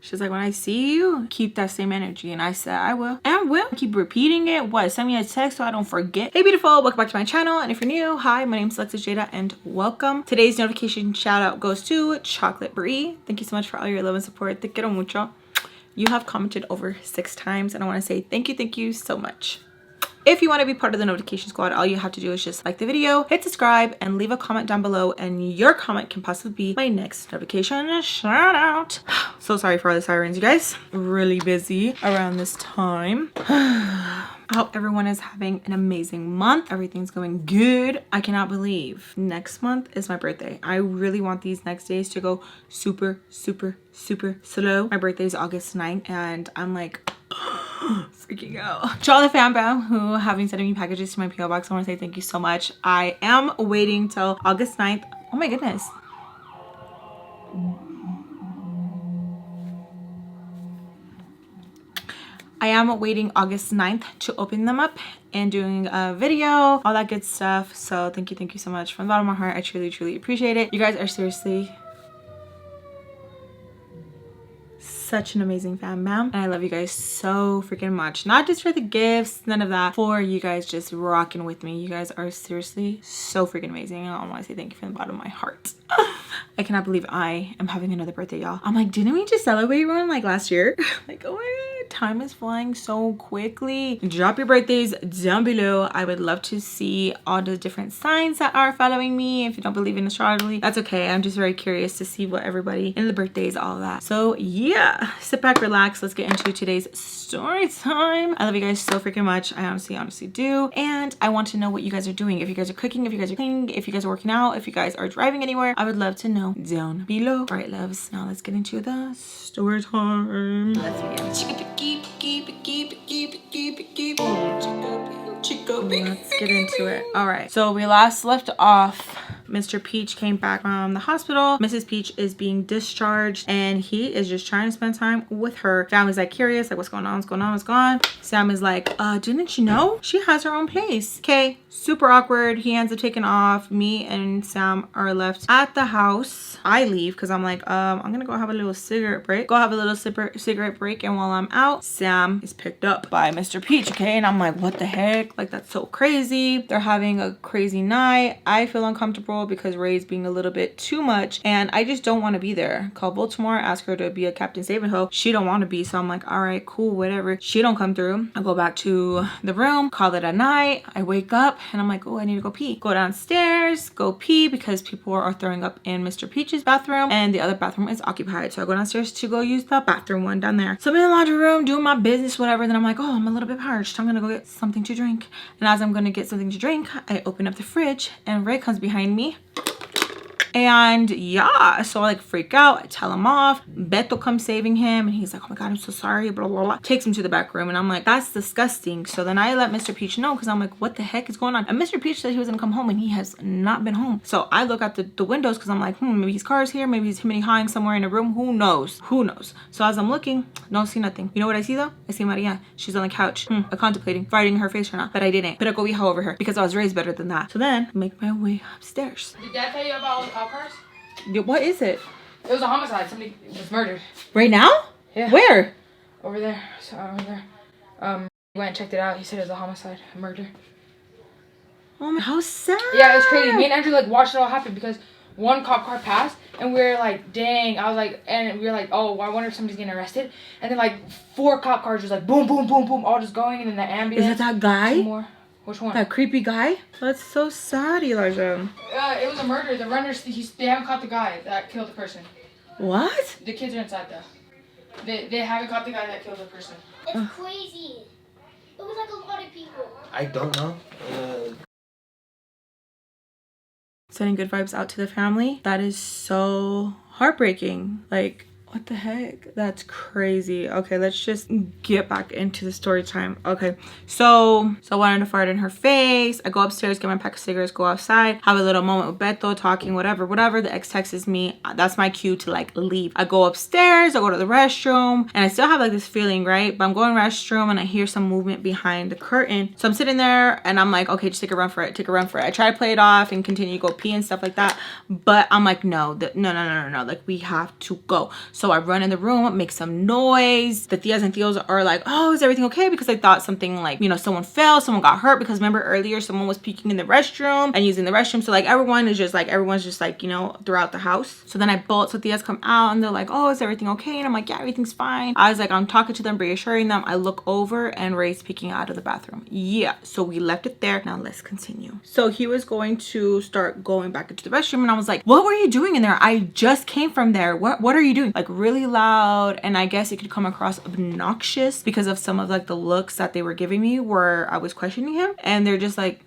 She's like, when I see you, keep that same energy. And I said, I will. And I will. Keep repeating it. What? Send me a text so I don't forget. Hey, beautiful. Welcome back to my channel. And if you're new, hi, my name is Alexis Jayda and welcome. Today's notification shout out goes to Chocolate Brie. Thank you so much for all your love and support. Te quiero mucho. You have commented over 6 times and I want to say thank you so much. If you want to be part of the notification squad, all you have to do is just like the video, hit subscribe, and leave a comment down below, and your comment can possibly be my next notification shout out. So sorry for all the sirens, you guys. Really busy around this time. I hope everyone is having an amazing month. Everything's going good. I cannot believe next month is my birthday. I really want these next days to go super slow. My birthday is August 9th and I'm like freaking out. To all the FAMBAM who have been sending me packages to my P.O Box, I want to say thank you so much. I am waiting till August 9th. Oh my goodness. I am waiting August 9th to open them up and doing a video, all that good stuff. So thank you so much from the bottom of my heart. I truly appreciate it. You guys are seriously such an amazing FAMBAM and I love you guys so freaking much. Not just for the gifts, none of that, for you guys just rocking with me. You guys are seriously so freaking amazing. I want to say thank you from the bottom of my heart. I cannot believe I am having another birthday, y'all. I'm like, didn't we just celebrate one like last year? Like, oh my god, time is flying so quickly. Drop your birthdays down below. I would love to see all the different signs that are following me. If you don't believe in astrology, that's okay. I'm just very curious to see what everybody in the birthdays, all of that. So yeah, sit back, relax. Let's get into today's story time. I love you guys so freaking much. I honestly do. And I want to know what you guys are doing. If you guys are cooking, if you guys are cleaning, if you guys are working out, if you guys are driving anywhere, I would love to know down below. All right, loves. Now let's get into the story time. Let's begin. Let's get into it. All right. So we last left off. Mr. Peach came back from the hospital. Mrs. Peach is being discharged and he is just trying to spend time with her. Family's like curious, like what's going on, what's going on, what's going on. Sam is like, didn't you know? She has her own place. Okay, super awkward. He ends up taking off. Me and Sam are left at the house. I leave because I'm like, I'm gonna go have a little cigarette break. Go have a little cigarette break, and while I'm out, Sam is picked up by Mr. Peach, okay? And I'm like, what the heck? Like, that's so crazy. They're having a crazy night. I feel uncomfortable because Ray's being a little bit too much and I just don't want to be there. Call Baltimore, ask her to be a Captain Save-A-Ho. She don't want to be, so I'm like, all right, cool, whatever. She don't come through. I go back to the room, call it a night. I wake up and I'm like, oh, I need to go pee. Go downstairs, go pee because people are throwing up in Mr. Peach's bathroom and the other bathroom is occupied. So I go downstairs to go use the bathroom one down there. So I'm in the laundry room doing my business, whatever. Then I'm like, oh, I'm a little bit parched. I'm gonna go get something to drink. And as I'm gonna get something to drink, I open up the fridge and Ray comes behind me. And yeah, so I like freak out. I tell him off. Beto comes saving him and he's like, oh my god, I'm so sorry, blah blah blah. Takes him to the back room and I'm like, that's disgusting. So then I let Mr. Peach know because I'm like, what the heck is going on? And Mr. Peach said he was gonna come home and he has not been home. So I look at the windows because I'm like, maybe his car's here, maybe he's him and hiding somewhere in a room, who knows? So as I'm looking, don't see nothing. You know what I see though? I see Maria. She's on the couch, contemplating fighting her face or not, but I didn't. But I go be over her because I was raised better than that. So then make my way upstairs. Did Dad tell you about all the cop cars? What is it? It was a homicide. Somebody was murdered. Right now? Yeah. Where? Over there. So over there. He went and checked it out. He said it was a homicide, a murder. Oh my, how sad. Yeah, it was crazy. Me and Andrew like watched it all happen because one cop car passed and we were like, dang. I was like, and we were like, oh, I wonder if somebody's getting arrested. And then like 4 cop cars just like boom, boom, boom, boom, all just going, and then the ambulance. Is it that guy? 2 more. Which one? That creepy guy? That's so sad, Elijah. It was a murder. The runners, they haven't caught the guy that killed the person. What? The kids are inside though. They haven't caught the guy that killed the person. It's crazy. It was like a lot of people. I don't know. Sending good vibes out to the family. That is so heartbreaking. Like, what the heck? That's crazy. Okay, let's just get back into the story time. Okay, so I wanted to fart in her face. I go upstairs, get my pack of cigarettes, go outside, have a little moment with Beto, talking, whatever. The ex texts me. That's my cue to like leave. I go upstairs, I go to the restroom, and I still have like this feeling, right? But I'm going restroom and I hear some movement behind the curtain. So I'm sitting there and I'm like, okay, just take a run for it. I try to play it off and continue to go pee and stuff like that. But I'm like, no. Like, we have to go. So I run in the room, make some noise. The tias and tios are like, oh, is everything okay? Because they thought something like, you know, someone fell, someone got hurt, because remember earlier someone was peeking in the restroom and using the restroom. So like everyone's just like, you know, throughout the house. So then I bolt, so tias come out and they're like, oh, is everything okay? And I'm like, yeah, everything's fine. I was like, I'm talking to them, reassuring them. I look over and Ray's peeking out of the bathroom. Yeah, so we left it there. Now let's continue. So he was going to start going back into the restroom and I was like, what were you doing in there? I just came from there. What are you doing? Like really loud. And I guess it could come across obnoxious because of some of like the looks that they were giving me where I was questioning him, and they're just like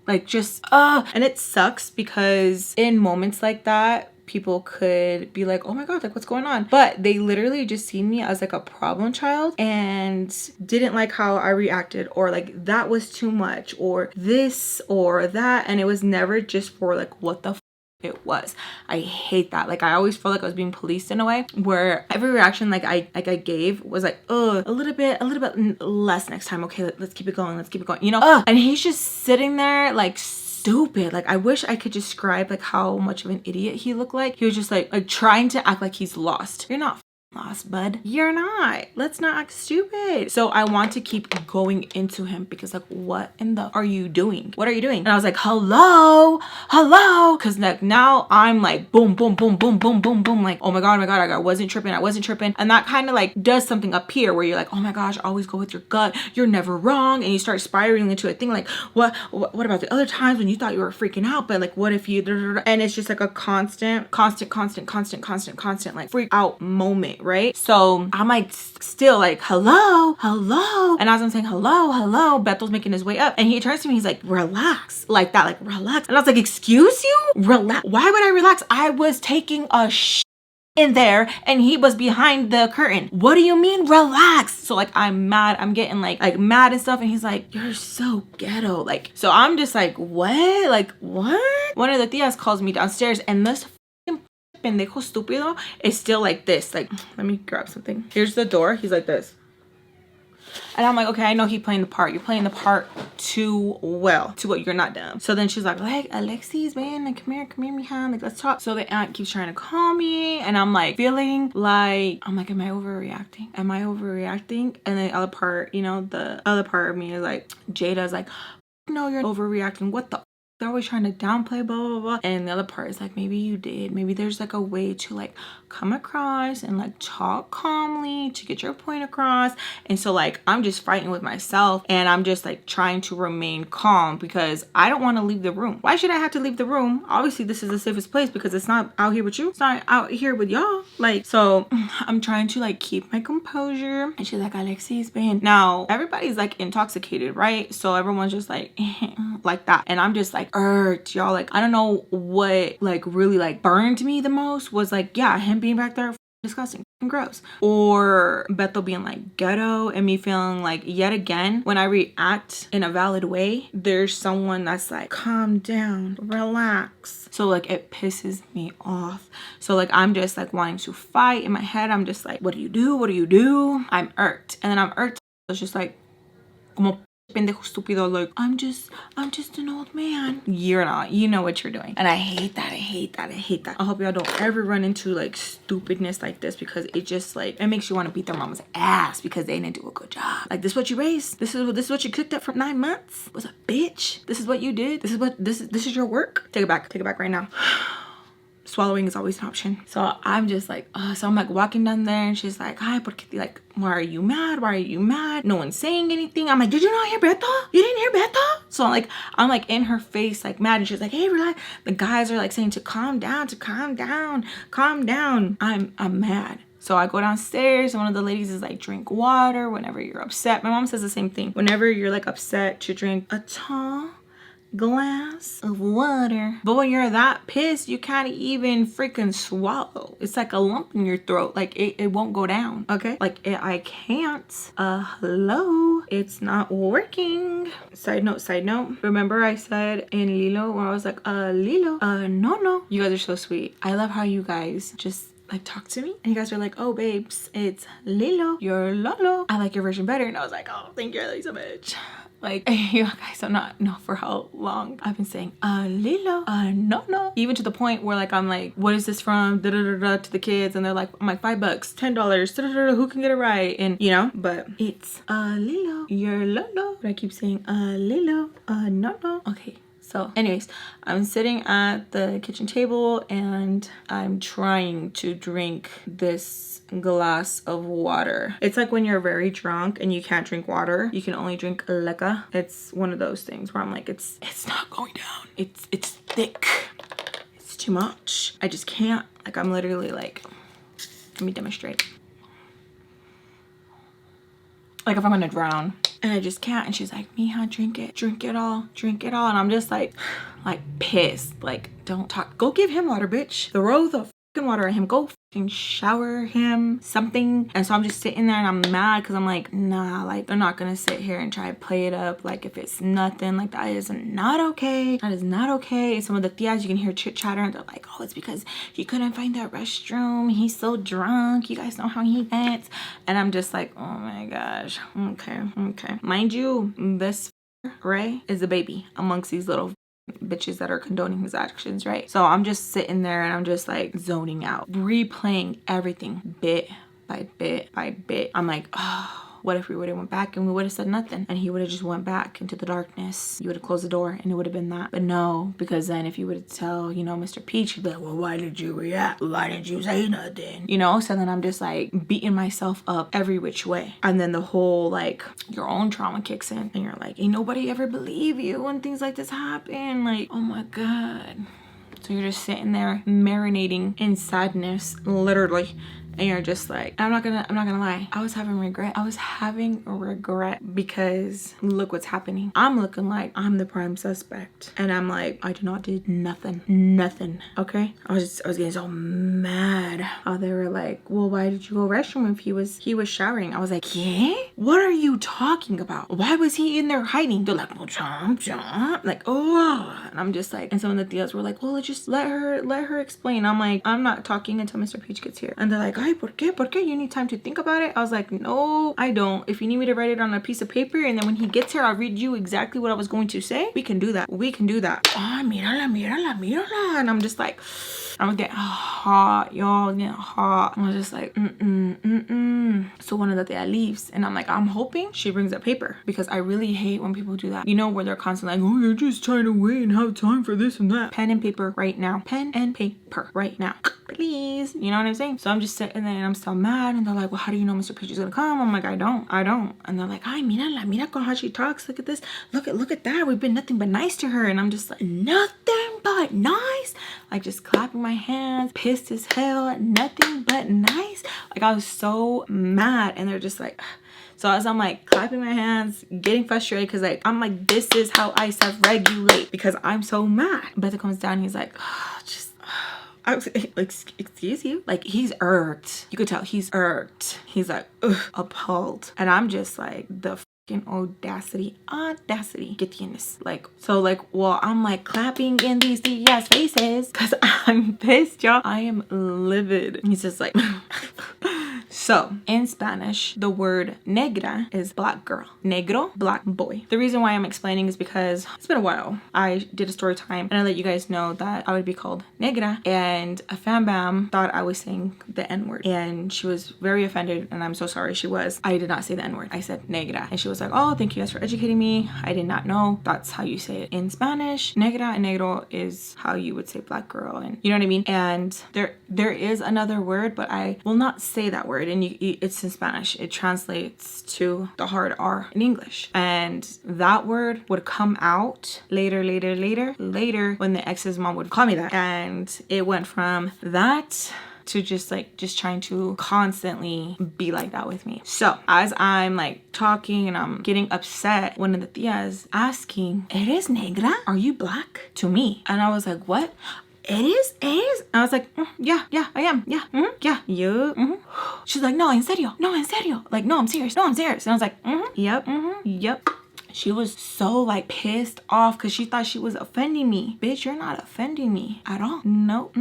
and it sucks because in moments like that people could be like, oh my god, like what's going on? But they literally just seen me as like a problem child and didn't like how I reacted, or like that was too much, or this or that. And it was never just for like what the it was. I hate that. Like I always felt like I was being policed in a way where every reaction like I gave was like, oh, a little bit less next time. Okay, let's keep it going, you know. And he's just sitting there like stupid. Like I wish I could describe like how much of an idiot he looked like. He was just like trying to act like he's lost. You're not lost, bud. You're not. Let's not act stupid. So I want to keep going into him because like, what in the are you doing? What are you doing? And I was like, hello, because like now I'm like boom, boom, boom, boom, boom, boom, boom, like, oh my god, I wasn't tripping, and that kind of like does something up here where you're like, oh my gosh, always go with your gut, you're never wrong, and you start spiraling into a thing like, what about the other times when you thought you were freaking out, but like what if you, and it's just like a constant like freak out moment, right? So I'm like still like hello, and as I'm saying hello, Beto's making his way up and he turns to me, he's like, relax, like that, like relax. And I was like, excuse you? Relax? Why would I relax? I was taking a in there and he was behind the curtain. What do you mean relax? So like I'm mad, I'm getting like mad and stuff, and he's like, you're so ghetto. Like, so I'm just like, what? Like what? One of the tias calls me downstairs and this pendejo estúpido is still like this. Like, let me grab something. Here's the door. He's like this. And I'm like, okay, I know he playing the part. You're playing the part too well. To what you're not dumb. So then she's like Alexis, man, like, come here, mija. Like, let's talk. So the aunt keeps trying to call me. And I'm like feeling like, I'm like, am I overreacting? And the other part, you know, the other part of me is like, Jada's like, no, you're overreacting. What the? They're always trying to downplay blah blah blah. And the other part is like, maybe you did, maybe there's like a way to like come across and like talk calmly to get your point across. And so like I'm just fighting with myself and I'm just like trying to remain calm because I don't want to leave the room. Why should I have to leave the room? Obviously this is the safest place because it's not out here with you, it's not out here with y'all. Like, so I'm trying to like keep my composure. And she's like, Alexis, man, now everybody's like intoxicated, right? So everyone's just like like that, and I'm just like irked, y'all. Like, I don't know what like really like burned me the most was like, yeah, him being back there disgusting and gross, or Beto being like ghetto, and me feeling like yet again when I react in a valid way there's someone that's like, calm down, relax. So like it pisses me off. So like I'm just like wanting to fight in my head. I'm just like, what do you do? I'm irked, and then I'm irked. It's just like, como pendejo estúpido, like I'm just an old man. You're not. You know what you're doing. And I hate that. I hope y'all don't ever run into like stupidness like this, because it just like, it makes you want to beat their mama's ass because they didn't do a good job. Like, this is what you raised, this is what you cooked up for 9 months, was a bitch. This is what you did. This is your work. Take it back right now. Swallowing is always an option. So I'm just like, so I'm like walking down there and she's like, hi, porque, like, why are you mad? No one's saying anything. I'm like, did you not hear Beto? You didn't hear Beto? So I'm like in her face, like mad, and she's like, hey, relax. The guys are like saying to calm down. I'm mad. So I go downstairs and one of the ladies is like, drink water whenever you're upset. My mom says the same thing. Whenever you're like upset, to drink a tall glass of water. But when you're that pissed, you can't even freaking swallow. It's like a lump in your throat. Like it won't go down. Okay, like I can't. Hello, it's not working. Side note, remember I said in Lilo when I was like, Lilo, no, you guys are so sweet. I love how you guys just like talk to me. And you guys are like, oh babes, it's Lilo, your Lolo. I like your version better. And I was like, oh, thank you, I love you so much. Like, you guys don't not know for how long I've been saying Lilo, no. Even to the point where like I'm like, what is this from? Da da da da to the kids, and they're like, I'm like $5, $10, da da da. Who can get it right? And you know, but it's Lilo, your Lolo. But I keep saying Lilo, no. Okay. So anyways, I'm sitting at the kitchen table and I'm trying to drink this glass of water. It's like when you're very drunk and you can't drink water, you can only drink liquor. It's one of those things where I'm like, it's not going down. It's thick. It's too much. I just can't. Like I'm literally like, let me demonstrate. Like if I'm gonna drown and I just can't. And she's like, Mija, drink it all. And I'm just like pissed. Like, don't talk. Go give him water, bitch. Throw the fucking water at him. Go fucking shower him something. And so I'm just sitting there and I'm mad because I'm like, nah, like I'm not gonna sit here and try to play it up like if it's nothing. Like that is not okay. That is not okay. And some of the tias you can hear chit chatter and they're like, oh, it's because he couldn't find that restroom. He's so drunk. You guys know how he gets. And I'm just like, oh my gosh. Okay. Mind you, this Ray is a baby amongst these little bitches that are condoning his actions, right? So I'm just sitting there and I'm just like zoning out, replaying everything bit by bit by bit. I'm like, oh, what if we would have went back and we would have said nothing and he would have just went back into the darkness? You would have closed the door and it would have been that. But no, because then if you would tell, you know, Mr. Peach, he'd be like, well, why did you react? Why didn't you say nothing? You know, so then I'm just like beating myself up every which way. And then the whole like your own trauma kicks in and you're like, ain't nobody ever believe you when things like this happen. Like, oh my God. So you're just sitting there marinating in sadness, literally. And you're just like, I'm not gonna lie. I was having regret. I was having a regret because look what's happening. I'm looking like I'm the prime suspect. And I'm like, I did not do nothing. Okay? I was getting so mad. Oh, they were like, well, why did you go restroom if he was showering? I was like, yeah? What are you talking about? Why was he in there hiding? They're like, well, jump. Like, oh. And I'm just like, and some of the tias were like, well, just let her explain. I'm like, I'm not talking until Mr. Peach gets here. And they're like, ay, ¿por qué? You need time to think about it. I was like, no, I don't. If you need me to write it on a piece of paper and then when he gets here, I'll read you exactly what I was going to say. We can do that. Ah, mírala. And I'm just like, I was getting hot, y'all, getting hot. I was just like, So one of the tia leaves and I'm like, I'm hoping she brings a paper because I really hate when people do that. You know, where they're constantly like, oh, you're just trying to wait and have time for this and that. Pen and paper right now. Pen and paper right now. Please. You know what I'm saying? So I'm just sitting there and I'm still mad and they're like, well, how do you know Mr. Peach is gonna come? I'm like, I don't. And they're like, ay, mira con how she talks. Look at this. Look at that. We've been nothing but nice to her. And I'm just like, nothing but nice? Like just clapping my hands, pissed as hell, nothing but nice. Like I was so mad and they're just like, so as I'm like clapping my hands, getting frustrated because like I'm like, this is how I self-regulate because I'm so mad. Beth comes down and he's like, I was like, excuse you? Like he's irked. You could tell he's irked. He's like, ugh, appalled. And I'm just like, the fucking audacity. ¿Qué tienes? Like, so like, well, I'm like clapping in these tias faces because I'm pissed, y'all. I am livid. He's just like, so in Spanish, the word negra is black girl. Negro, black boy. The reason why I'm explaining is because it's been a while. I did a story time and I let you guys know that I would be called negra and a FAMBAM thought I was saying the N-word and she was very offended and I'm so sorry she was. I did not say the N-word. I said negra and she was like, oh, thank you guys for educating me. I did not know that's how you say it in Spanish. Negra and negro is how you would say black girl, and you know what I mean? And there is another word, but I will not say that word. And it's in Spanish. It translates to the hard R in English. And that word would come out later when the ex's mom would call me that. And it went from that to just trying to constantly be like that with me. So as I'm like talking and I'm getting upset, one of the tias asking, ¿Eres negra? Are you black? To me. And I was like, what? It is. I was like, yeah, I am. Yeah, yeah, you. She's like, no, en serio. Like, no, I'm serious. And I was like, yep. She was so like pissed off because she thought she was offending me. Bitch, you're not offending me at all. No,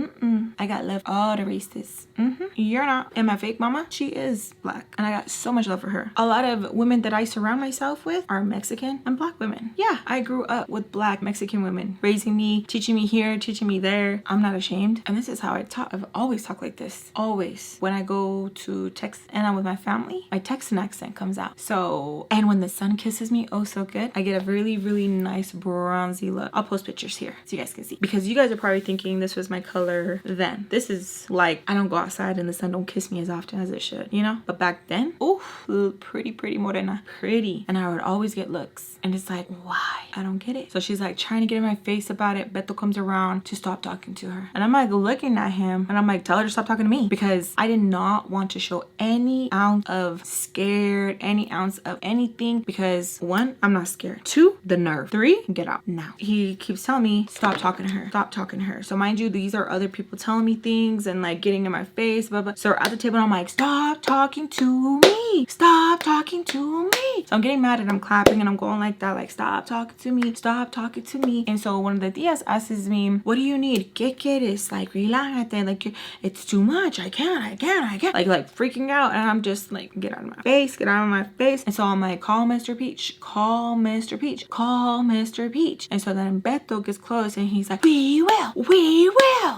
I got love all the races. You're not. And my fake mama, she is black, and I got so much love for her. A lot of women that I surround myself with are Mexican and black women. Yeah, I grew up with black Mexican women raising me, teaching me here, teaching me there. I'm not ashamed, and this is how I talk. I've always talked like this. Always. When I go to Texas and I'm with my family, my Texan accent comes out. So, and when the sun kisses me, oh so good, I get a really, really nice bronzy look. I'll post pictures here so you guys can see, because you guys are probably thinking this was my color then. This is like, I don't go outside and the sun don't kiss me as often as it should, you know? But back then, oof, pretty morena, pretty. And I would always get looks, and it's like, why? I don't get it. So she's like trying to get in my face about it. Beto comes around to stop talking to her, and I'm like looking at him, and I'm like, tell her to stop talking to me, because I did not want to show any ounce of scared, any ounce of anything, because 1, I'm not scared. 2, the nerve. 3, get out now. He keeps telling me, stop talking to her, stop talking to her. So mind you, these are other people telling me things and like getting in my face, blah blah. So we're at the table and I'm like, stop talking to me, stop talking to me. So I'm getting mad and I'm clapping and I'm going like that, like, stop talking to me, stop talking to me. And so one of the tias asks me, what do you need? ¿Qué quieres? Like, relájate, like, it's too much, I can't, like freaking out. And I'm just like, get out of my face, get out of my face. And so I'm like, call Mr. Peach, call Mr. Peach, call Mr. Peach. And so then Beto gets close and he's like, we will,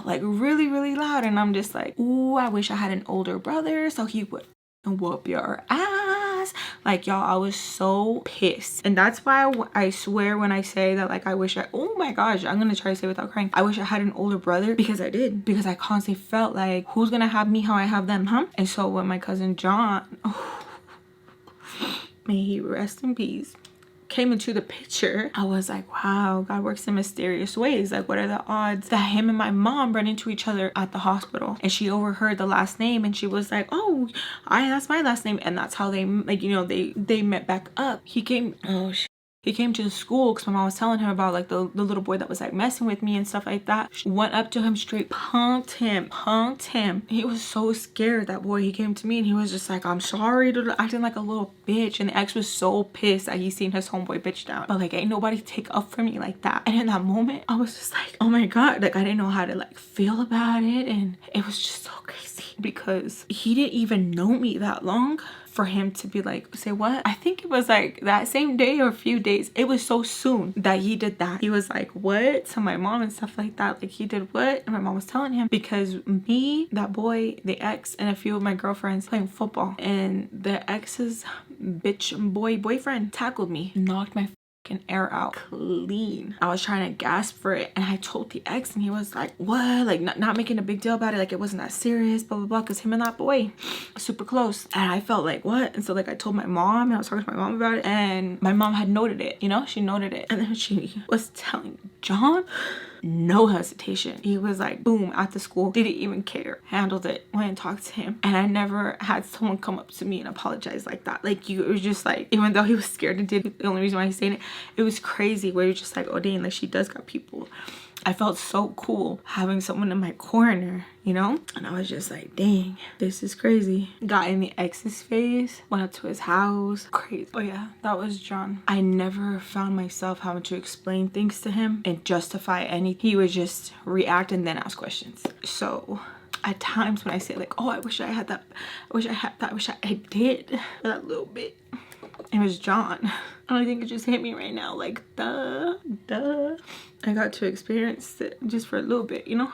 like really, really loud. And I'm just like, ooh, I wish I had an older brother so he would whoop your ass. Like, y'all, I was so pissed. And that's why I swear when I say that, like, I wish I, oh my gosh, I'm gonna try to say without crying, I wish I had an older brother, because I did. Because I constantly felt like, who's gonna have me how I have them, huh? And so when my cousin John, oh, may he rest in peace, came into the picture, I was like, wow, God works in mysterious ways. Like, what are the odds that him and my mom run into each other at the hospital? And she overheard the last name and she was like, oh, that's my last name. And that's how they, like, you know, they met back up. He came, oh shit. He came to the school because my mom was telling him about like the little boy that was like messing with me and stuff like that. She went up to him, straight punked him. He was so scared, that boy. He came to me and he was just like, I'm sorry, acting like a little bitch. And the ex was so pissed that he seen his homeboy bitch down. But like, ain't nobody take up for me like that. And in that moment, I was just like, oh my God, like I didn't know how to like feel about it. And it was just so crazy because he didn't even know me that long for him to be like, say what? I think it was like that same day or a few days. It was so soon that he did that. He was like, what? To my mom and stuff like that. Like, he did what? And my mom was telling him because me, that boy, the ex, and a few of my girlfriends playing football, and the ex's boyfriend tackled me, knocked my air out clean. I was trying to gasp for it, and I told the ex, and he was like, what? Like, not making a big deal about it, like it wasn't that serious, blah blah blah, because him and that boy super close. And I felt like, what? And so like I told my mom, and I was talking to my mom about it, and my mom had noted it, you know, she noted it. And then she was telling John, no hesitation. He was like, boom, at the school, didn't even care, handled it, went and talked to him. And I never had someone come up to me and apologize like that. Like, it was just like, even though he was scared and did, the only reason why he's saying it, it was crazy, where you're just like, oh dang, like she does got people. I felt so cool having someone in my corner, you know? And I was just like, dang, this is crazy. Got in the ex's face, went up to his house, crazy. Oh yeah, that was John. I never found myself having to explain things to him and justify anything. He would just react and then ask questions. So at times when I say like, oh, I wish I had that, I wish I had that, I wish I did for that little bit, it was John. I think it just hit me right now, like, duh. I got to experience it just for a little bit, you know?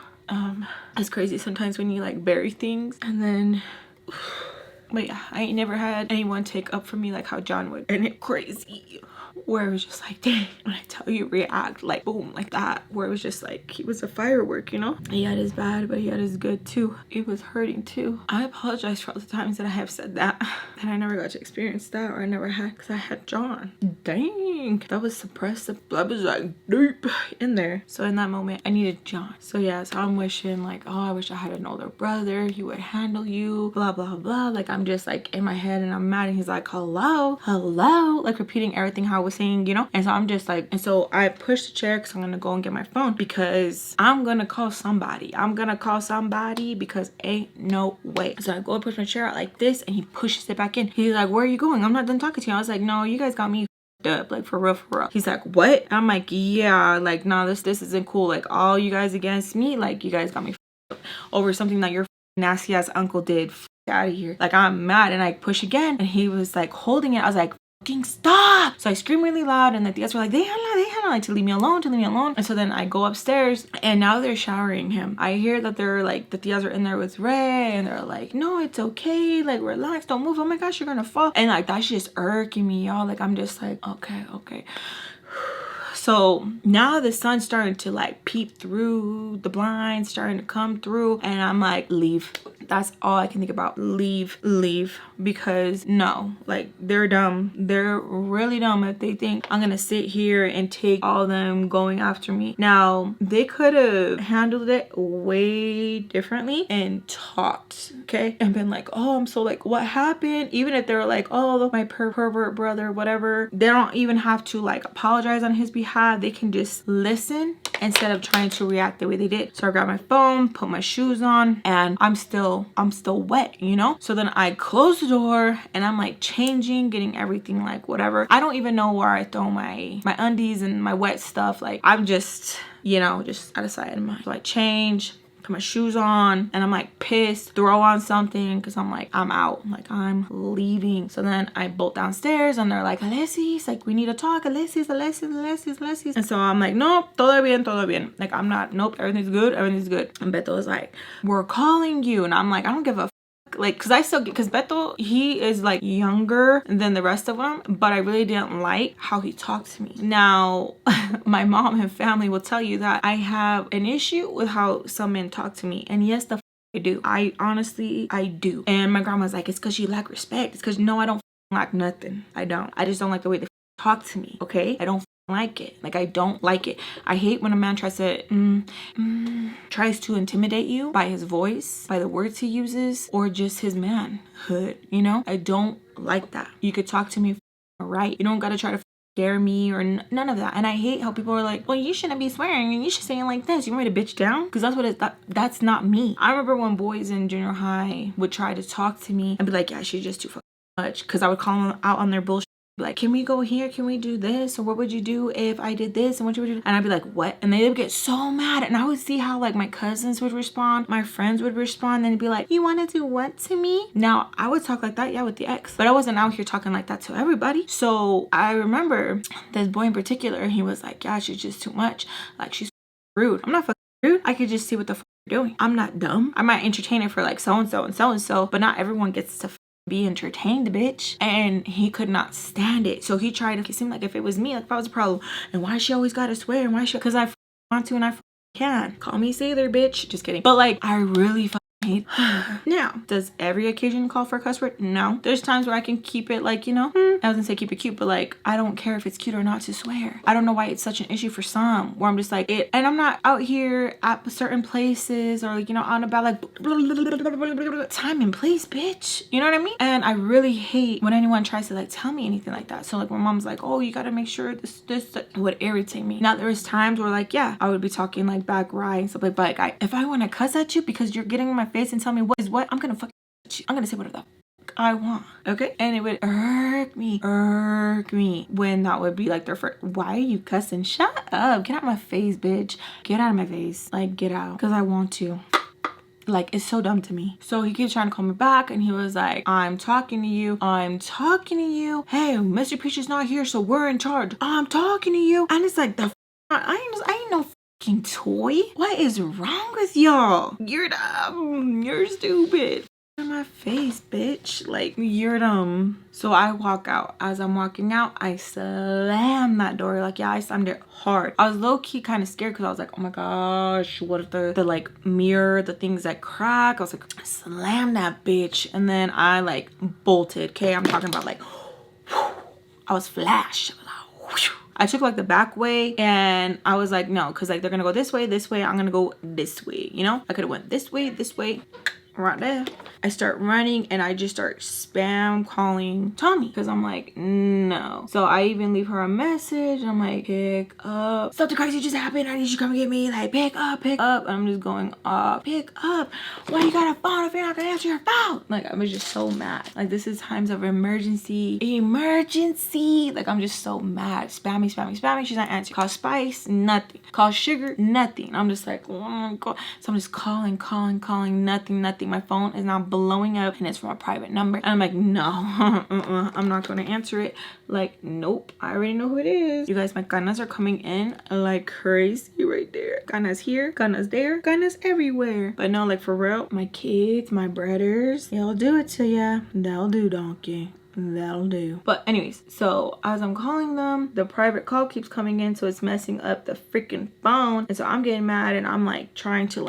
It's crazy sometimes when you like bury things and then, but yeah, I ain't never had anyone take up for me like how John would. And it crazy, where it was just like, dang, when I tell you, react like boom, like that, where it was just like, he was a firework, you know? He had his bad, but he had his good too. It was hurting too. I apologize for all the times that I have said that I never got to experience that, or I never had, because I had John. Dang, that was suppressed. The blood was like deep in there. So in that moment, I needed John. So yeah, so I'm wishing like, oh, I wish I had an older brother. He would handle you, blah blah blah. Like, I'm just like in my head and I'm mad, and he's like, hello, like repeating everything how I was saying, you know? And so I'm just like, and so I pushed the chair because I'm gonna go and get my phone, because I'm gonna call somebody. Because ain't no way. So I go and push my chair out like this, and he pushes it back in. He's like, where are you going? I'm not done talking to you. I was like, no, you guys got me up, like for real, for real. He's like, what? I'm like, yeah, like, nah, this isn't cool. Like, all you guys against me, like, you guys got me up over something that your nasty ass uncle did. Out of here. Like, I'm mad. And I push again, and he was like holding it. I was like, fucking stop. So I scream really loud, and the tias were like, déjala, like, to leave me alone, And so then I go upstairs, and now they're showering him. I hear that they're like, the tias are in there with Ray, and they're like, no, it's okay, like, relax, don't move, oh my gosh, you're gonna fall. And like, that's just irking me, y'all. Like, I'm just like, okay. So now the sun's starting to like peep through the blinds, starting to come through, and I'm like, leave. That's all I can think about. Leave, because no, like, they're dumb. They're really dumb if they think I'm gonna sit here and take all them going after me. Now, they could have handled it way differently and talked, okay, and been like, oh, I'm so like, what happened? Even if they're like, oh, look, my pervert brother, whatever, they don't even have to like apologize on his behalf. They can just listen instead of trying to react the way they did. So I grabbed my phone, put my shoes on, and I'm still wet, you know? So then I close the door, and I'm like changing, getting everything like whatever. I don't even know where I throw my undies and my wet stuff. Like, I'm just, you know, just out of sight of mind. So I change, put my shoes on, and I'm like pissed, throw on something, because I'm like, I'm out, like, I'm leaving. So then I bolt downstairs, and they're like, Alexis, like, we need to talk, Alexis. And so I'm like, nope, todo bien. Like, I'm not, nope, everything's good. And Beto is like, we're calling you. And I'm like, I don't give a like, because Beto, he is like younger than the rest of them, but I really didn't like how he talked to me. Now, my mom and family will tell you that I have an issue with how some men talk to me, and yes, I do. I honestly do. And my grandma's like, it's because you lack respect. It's because, no, I don't lack nothing. I don't. I just don't like the way they talk to me, okay? I don't like it. Like, I don't like it. I hate when a man tries to intimidate you by his voice, by the words he uses, or just his manhood, you know? I don't like that. You could talk to me right. You don't gotta try to scare me or none of that. And I hate how people are like, well, you shouldn't be swearing and you should say it like this. You want me to bitch down? Because that's what that's not me. I remember when boys in junior high would try to talk to me and be like, yeah, she's just too fucking much. Because I would call them out on their bullshit. Like, can we go here? Can we do this? Or what would you do if I did this? And what you would do? And I'd be like, what? And they would get so mad. And I would see how like my cousins would respond, my friends would respond, and they'd be like, you want to do what to me? Now, I would talk like that, yeah, with the ex, but I wasn't out here talking like that to everybody. So I remember this boy in particular, he was like, yeah, she's just too much. Like, she's rude. I'm not fucking rude. I could just see what the fuck you're doing. I'm not dumb. I might entertain it for like so-and-so and so-and-so, but not everyone gets to be entertained, bitch. And he could not stand it, so he tried to, it seemed like if it was me, like if I was a problem, and why she always gotta swear, and why she, because I want to and I can. Call me Sailor, bitch. Just kidding. But like, I really hate. Now, does every occasion call for a cuss word? No. There's times where I can keep it like, you know, I was gonna say keep it cute, but like, I don't care if it's cute or not to swear. I don't know why it's such an issue for some, where I'm just like, it, and I'm not out here at certain places or like, you know, on about like time and place, bitch. You know what I mean? And I really hate when anyone tries to like tell me anything like that. So like, when mom's like, oh, you gotta make sure this would irritate me. Now, there was times where like, yeah, I would be talking like back right and stuff like, but like, if I want to cuss at you because you're getting in my face and tell me what is what, I'm gonna fucking, I'm gonna say whatever the fuck I want, okay? And it would irk me when that would be like their first, why are you cussing? Shut up, get out of my face, bitch. Get out of my face, like, get out, because I want to. Like, it's so dumb to me. So he keeps trying to call me back, and he was like, I'm talking to you. Hey, Mr. Peach is not here, so we're in charge. I'm talking to you. And it's like, the I ain't no fucking toy. What is wrong with y'all? You're dumb. You're stupid. In my face, bitch. Like, you're dumb. So I walk out. As I'm walking out, I slam that door. Like, yeah, I slammed it hard. I was low-key kind of scared because I was like, oh my gosh, what if the like mirror, the things that crack? I was like, slam that bitch. And then I like bolted. Okay, I'm talking about like, I was flash. I took like the back way, and I was like, no, because like they're gonna go this way, I'm gonna go this way, you know? I could have went this way, right there. I start running and I just start spam calling Tommy because I'm like, no. So I even leave her a message and I'm like, pick up. Something crazy just happened. I need you to come get me. Like, pick up, pick up. And I'm just going, pick up. Why you got a phone if you're not gonna answer your phone? Like, I was just so mad. Like, this is times of emergency. Like, I'm just so mad. Spammy, spammy, spammy. She's not answering. Call Spice, nothing. Call Sugar, nothing. I'm just like, oh my God. So I'm just calling, nothing. My phone is now blowing up and it's from a private number. And I'm like, no, I'm not going to answer it. Like, nope, I already know who it is. You guys, my ganas are coming in like crazy right there. Ganas here, ganas there, ganas everywhere. But no, like for real, my kids, my brothers, they'll do it to ya. They'll do, donkey. That'll do. But anyways, so as I'm calling them, the private call keeps coming in, so it's messing up the freaking phone. And so I'm getting mad and I'm like trying to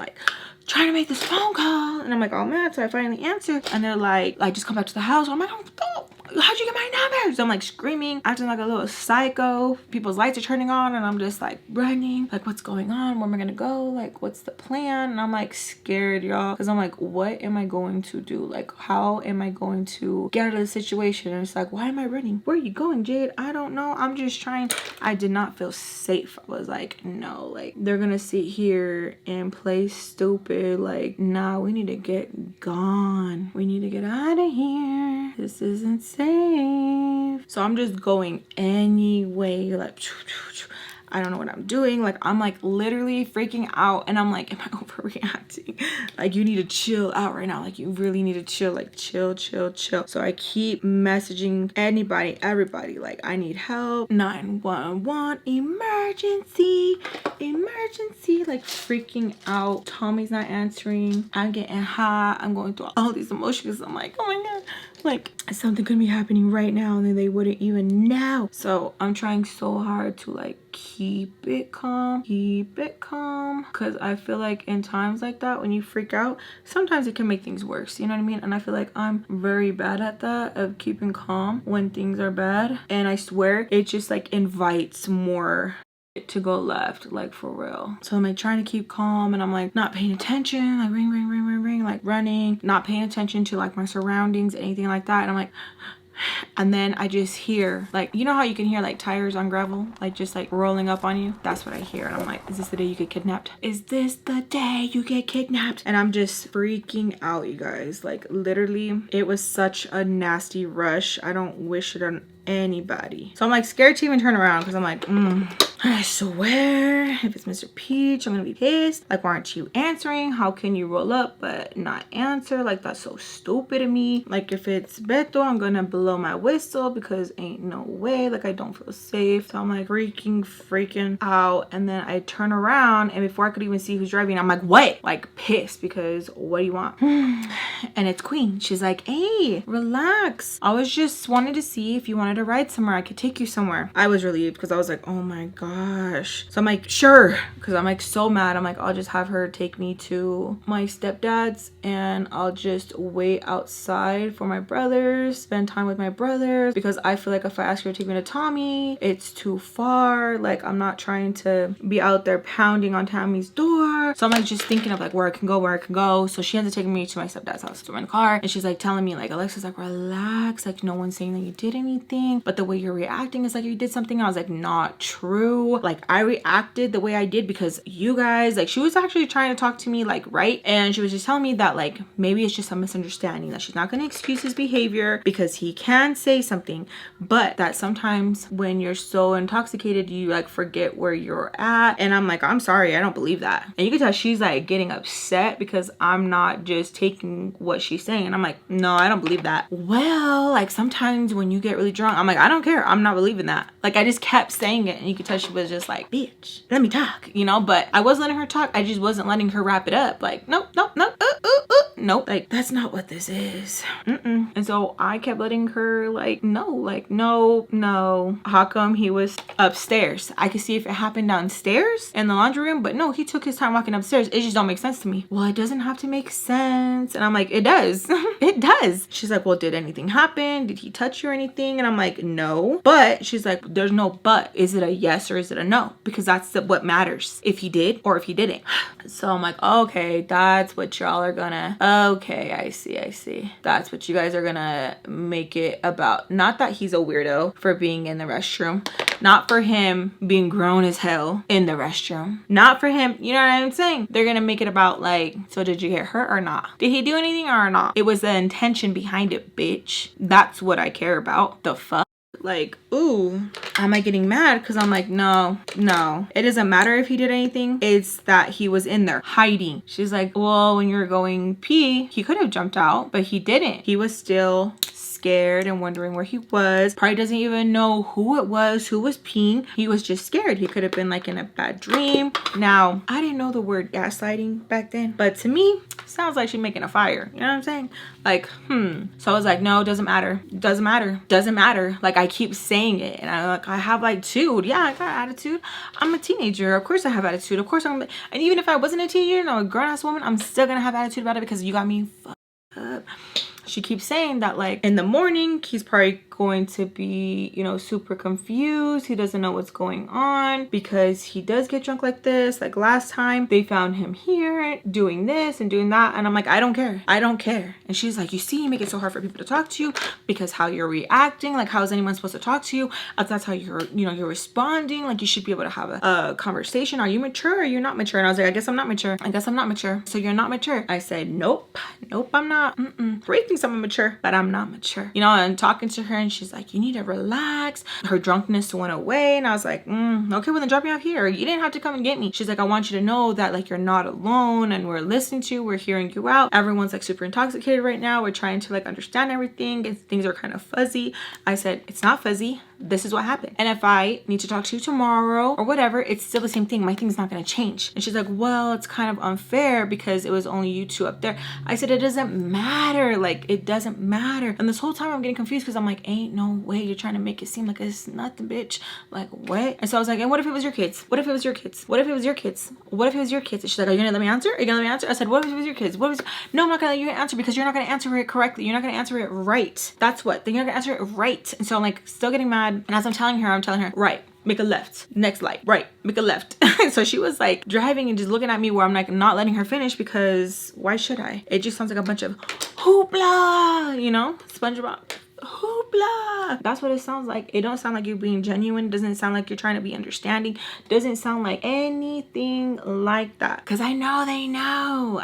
make this phone call, and I'm like all mad. So I finally answer and they're like just come back to the house. I'm like, oh, how'd you get my number? So I'm like screaming, acting like a little psycho. People's lights are turning on and I'm just like running, like what's going on, where am I gonna go, like what's the plan? And I'm like scared, y'all, because I'm like, what am I going to do? Like, how am I going to get out of the situation? And it's like, why am I running? Where are you going, Jade? I don't know. I'm just trying. I did not feel safe. I was like, no, like they're gonna sit here and play stupid. Like, nah, we need to get gone. We need to get out of here. This isn't safe. So I'm just going anyway, like I don't know what I'm doing. Like, I'm like literally freaking out and I'm like, am I overreacting? Like, you need to chill out right now. Like, you really need to chill. Like, chill. So I keep messaging everybody. Like, I need help. 911, emergency. Like, freaking out. Tommy's not answering. I'm getting hot. I'm going through all these emotions. I'm like, oh my God. Like, something could be happening right now and then they wouldn't even know. So I'm trying so hard to like keep it calm, because I feel like in times like that, when you freak out, sometimes it can make things worse, you know what I mean? And I feel like I'm very bad at that, of keeping calm when things are bad, and I swear it just like invites more to go left, like for real. So I'm like trying to keep calm and I'm like not paying attention, like ring, like running, not paying attention to like my surroundings, anything like that. And I'm like, and then I just hear, like, you know how you can hear like tires on gravel, like just like rolling up on you? That's what I hear. And I'm like, is this the day you get kidnapped? Is this the day you get kidnapped? And I'm just freaking out, you guys. Like, literally, it was such a nasty rush. I don't wish it on anybody. So I'm like scared to even turn around because I'm like, I swear, if it's Mr. Peach, I'm gonna be pissed. Like, why aren't you answering? How can you roll up but not answer? Like, that's so stupid of me. Like, if it's Beto, I'm gonna blow my whistle because ain't no way. Like, I don't feel safe. So I'm like freaking out. And then I turn around and before I could even see who's driving, I'm like, what? Like, pissed because what do you want? And it's Queen. She's like, hey, relax. I was just wanted to see if you wanted to ride somewhere. I could take you somewhere. I was relieved because I was like, oh my gosh. So I'm like, sure, because I'm like so mad. I'm like, I'll just have her take me to my stepdad's and I'll just wait outside for my brothers, spend time with my brothers, because I feel like if I ask her to take me to Tommy, it's too far. Like, I'm not trying to be out there pounding on Tammy's door. So I'm like just thinking of like where I can go. So she ends up taking me to my stepdad's house. So we're in the car and she's like telling me like, Alexis, like, relax, like no one's saying that you did anything, but the way you're reacting is like you did something. And I was like, not true. Like, I reacted the way I did because you guys, like, she was actually trying to talk to me, like, right? And she was just telling me that like maybe it's just a misunderstanding, that she's not going to excuse his behavior because he can say something, but that sometimes when you're so intoxicated you like forget where you're at. And I'm like, I'm sorry, I don't believe that. And you can tell she's like getting upset because I'm not just taking what she's saying. And I'm like, no, I don't believe that. Well, like sometimes when you get really drunk, I'm like, I don't care, I'm not believing that. Like, I just kept saying it and you could tell she was just like, bitch, let me talk, you know? But I was letting her talk, I just wasn't letting her wrap it up. Like, nope, nope, like that's not what this is. And so I kept letting her like no. How come he was upstairs? I could see if it happened downstairs in the laundry room, but no, he took his time walking upstairs. It just don't make sense to me. Well, it doesn't have to make sense. And I'm like, it does. It does. She's like, well, did anything happen? Did he touch you or anything? And I'm like, no. But she's like, there's no but. Is it a yes or is it a no? Because that's what matters, if he did or if he didn't. So I'm like, okay, that's what y'all are gonna, okay, I see. That's what you guys are gonna make it about. Not that he's a weirdo for being in the restroom. Not for him being grown as hell in the restroom. Not for him, you know what I'm saying? They're gonna make it about like, so did you get hurt or not? Did he do anything or not? It was the intention behind it, bitch. That's what I care about. The fuck? Like, ooh, am I getting mad? Because I'm like, no, it doesn't matter if he did anything. It's that he was in there hiding. She's like, well, when you're going pee, he could have jumped out, but he didn't. He was still scared and wondering where he was. Probably doesn't even know who it was who was peeing. He was just scared. He could have been like in a bad dream. Now, I didn't know the word gaslighting back then, but to me, sounds like she's making a fire. You know what I'm saying? Like, So I was like, no, it doesn't matter. Doesn't matter. Like, I keep saying it, and I have attitude. Yeah, I got attitude. I'm a teenager. Of course I have attitude. Of course and even if I wasn't a teenager, no, a grown-ass woman, I'm still gonna have attitude about it because you got me fucked up. She keeps saying that like in the morning he's probably going to be, you know, super confused. He doesn't know what's going on because he does get drunk like this. Like last time they found him here doing this and doing that, and I'm like, I don't care. And she's like, you see, you make it so hard for people to talk to you because how you're reacting. Like, how is anyone supposed to talk to you? That's how you're responding. Like, you should be able to have a conversation. Are you mature or you're not mature? And I was like, I guess I'm not mature. So you're not mature. I said, nope, I'm not. Ray thinks I'm mature, but I'm not mature. You know, and talking to her, and she's like, you need to relax. Her drunkenness went away, and I was like, okay, well then drop me off here. You didn't have to come and get me. She's like, I want you to know that like you're not alone, and we're listening to you, we're hearing you out. Everyone's like super intoxicated right now. We're trying to like understand everything, and things are kind of fuzzy. I said, it's not fuzzy. This is what happened. And if I need to talk to you tomorrow or whatever, it's still the same thing. My thing's not going to change. And she's like, well, it's kind of unfair because it was only you two up there. I said, it doesn't matter. Like, it doesn't matter. And this whole time I'm getting confused because I'm like, ain't no way you're trying to make it seem like it's nothing, bitch. Like, what? And so I was like, and what if it was your kids? What if it was your kids? What if it was your kids? What if it was your kids? And she's like, are you gonna let me answer? Are you gonna let me answer? I said, what if it was your kids? No, I'm not gonna let you answer because you're not gonna answer it correctly. You're not gonna answer it right. That's what. Then you're gonna answer it right. And so I'm like still getting mad. And as I'm telling her, right, make a left, next light, right, make a left. So she was like driving and just looking at me where I'm like not letting her finish because why should I? It just sounds like a bunch of hoopla, you know, SpongeBob. Hoopla. That's what it sounds like. It don't sound like you're being genuine. It doesn't sound like you're trying to be understanding. It doesn't sound like anything like that. Because I know they know.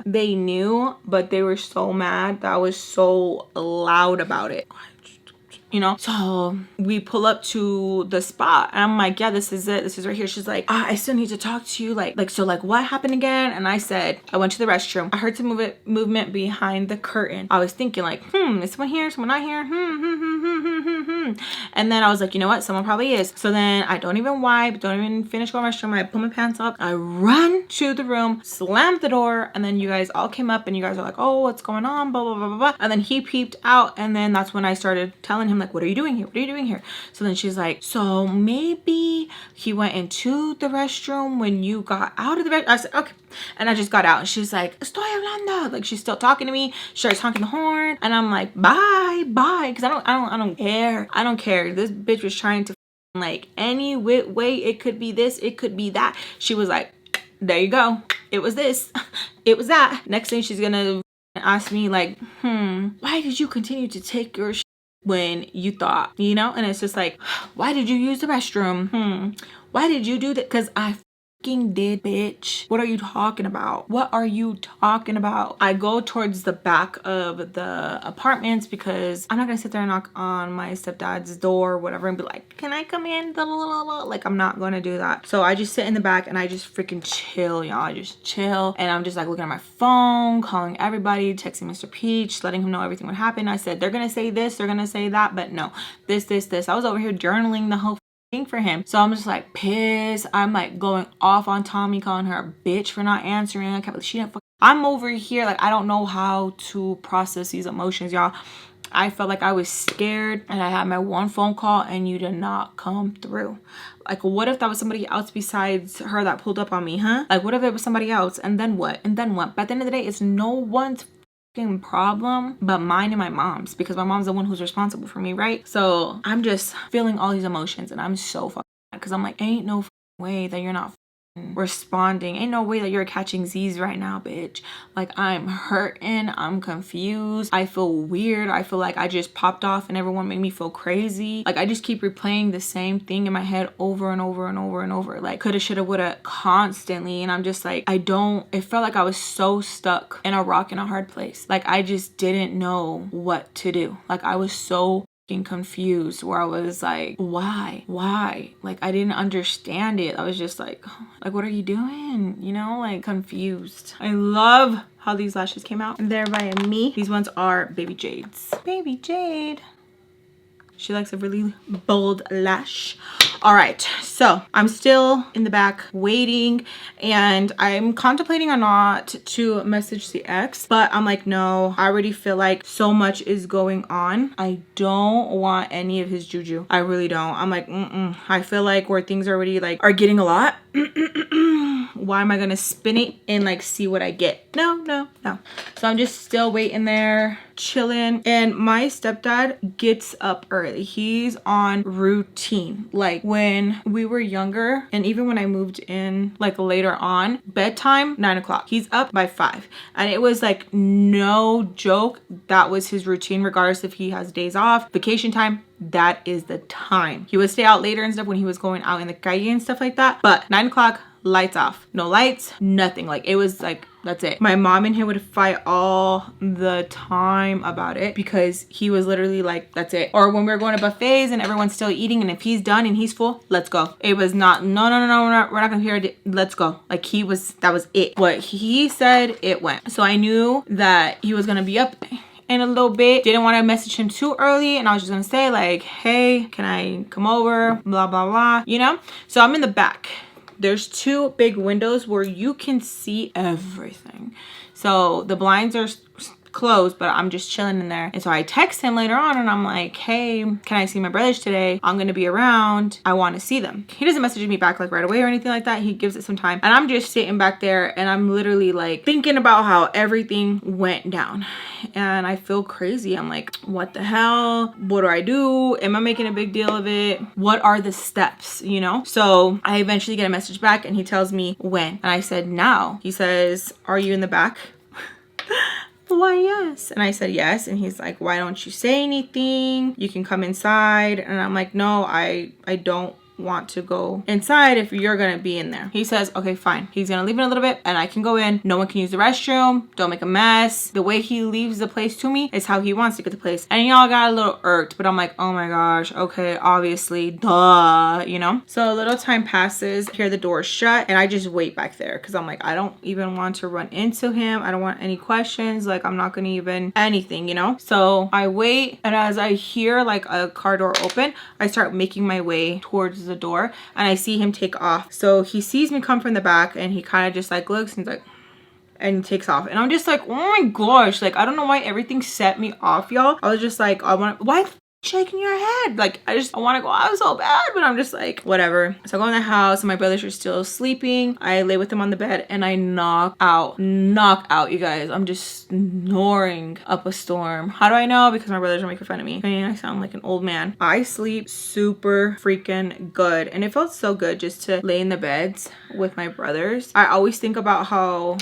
They knew, but they were so mad that I was so loud about it. You know, so we pull up to the spot and I'm like, yeah, this is it, this is right here. She's like, I still need to talk to you, like so like what happened again? And I said, I went to the restroom. I heard some movement behind the curtain. I was thinking like, is someone here, someone not here? And then I was like, you know what, someone probably is. So then I don't even wipe, don't even finish going to the restroom. I pull my pants up, I run to the room, slammed the door, and then you guys all came up and you guys are like, oh, what's going on, blah blah blah blah blah. And then he peeped out, and then that's when I started telling him like, what are you doing here? So then she's like, so maybe he went into the restroom when you got out of the restroom. I said, okay. And I just got out, and she's like, estoy hablando. Like, she's still talking to me. She starts honking the horn, and I'm like, bye, because I don't care. This bitch was trying to like any way. It could be this, it could be that. She was like, there you go. It was this, it was that. Next thing she's gonna ask me like, why did you continue to take your when you thought, you know? And it's just like, why did you use the restroom? Why did you do that? Because I fucking did, bitch. What are you talking about? I go towards the back of the apartments because I'm not gonna sit there and knock on my stepdad's door or whatever and be like, can I come in? Like, I'm not gonna do that. So I just sit in the back and I just freaking chill, y'all. I just chill, and I'm just like looking at my phone, calling everybody, texting Mr. Peach, letting him know everything would happen. I said, they're gonna say this, they're gonna say that, but no, this. I was over here journaling the whole thing for him. So I'm just like pissed. I'm like going off on Tommy, calling her a bitch for not answering. I can't believe she didn't I'm over here like I don't know how to process these emotions, y'all. I felt like I was scared, and I had my one phone call and you did not come through. Like, what if that was somebody else besides her that pulled up on me, huh? Like, what if it was somebody else? And then what? But at the end of the day, it's no one's problem but mine and my mom's, because my mom's the one who's responsible for me, right? So I'm just feeling all these emotions and I'm so fucking mad because I'm like, ain't no way that you're not responding. Ain't no way that you're catching Z's right now, bitch. Like, I'm hurting, I'm confused, I feel weird, I feel like I just popped off and everyone made me feel crazy. Like, I just keep replaying the same thing in my head over and over and over and over, like coulda, shoulda, woulda, constantly. And I'm just like, it felt like I was so stuck in a rock and a hard place. Like, I just didn't know what to do. Like, I was so confused, where I was like, why? Like, I didn't understand it. I was just like, what are you doing? You know, like, confused. I love how these lashes came out. They're by me. These ones are BabyJade's. Baby Jade. She likes a really bold lash. All right, so I'm still in the back waiting, and I'm contemplating on not to message the ex, but I'm like, no, I already feel like so much is going on. I don't want any of his juju. I really don't. I'm like, I feel like where things already like are getting a lot. Why am I gonna spin it and like see what I get? No. So I'm just still waiting there, chilling. And my stepdad gets up early. He's on routine. Like, when we were younger, and even when I moved in like later on, bedtime 9 o'clock. He's up by 5, and it was like no joke. That was his routine, regardless if he has days off, vacation time. That is the time. He would stay out later and stuff when he was going out in the calle and stuff like that. But 9 o'clock, lights off. No lights, nothing. Like, it was like, that's it. My mom and him would fight all the time about it, because he was literally like, that's it. Or when we were going to buffets and everyone's still eating, and if he's done and he's full, let's go. It was not, no, we're not gonna hear it. Let's go. Like, that was it. What he said, it went. So I knew that he was gonna be up in a little bit. Didn't want to message him too early, and I was just gonna say like, hey, can I come over, blah blah blah, you know. So I'm in the back. There's 2 big windows where you can see everything. So the blinds are closed, but I'm just chilling in there. And so I text him later on, and I'm like, hey, can I see my brothers today? I'm gonna be around, I want to see them. He doesn't message me back like right away or anything like that. He gives it some time, and I'm just sitting back there, and I'm literally like thinking about how everything went down, and I feel crazy. I'm like, what the hell? What do I do? Am I making a big deal of it? What are the steps, you know? So I eventually get a message back, and he tells me when, and I said now. He says, are you in the back? Why, yes. And I said yes. And he's like, why don't you say anything? You can come inside. And I'm like, no, I don't want to go inside if you're gonna be in there. He says, okay, fine. He's gonna leave in a little bit and I can go in. No one can use the restroom. Don't make a mess. The way he leaves the place to me is how he wants to get the place. And y'all got a little irked, but I'm like, oh my gosh, okay, obviously, duh, you know? So a little time passes, hear the door shut, and I just wait back there because I'm like, I don't even want to run into him. I don't want any questions. Like, I'm not gonna even anything, you know? So I wait, and as I hear like a car door open, I start making my way towards the door, and I see him take off. So he sees me come from the back, and he kind of just like looks and he's like, and takes off. And I'm just like, oh my gosh, like I don't know why everything set me off, y'all. I was just like, why shaking your head? Like I want to go out so bad, but I'm just like, whatever. So I go in the house, and my brothers are still sleeping. I lay with them on the bed, and I knock out, you guys. I'm just snoring up a storm. How do I know? Because my brothers are making fun of me. I mean, I sound like an old man. I sleep super freaking good, and it felt so good just to lay in the beds with my brothers. I always think about how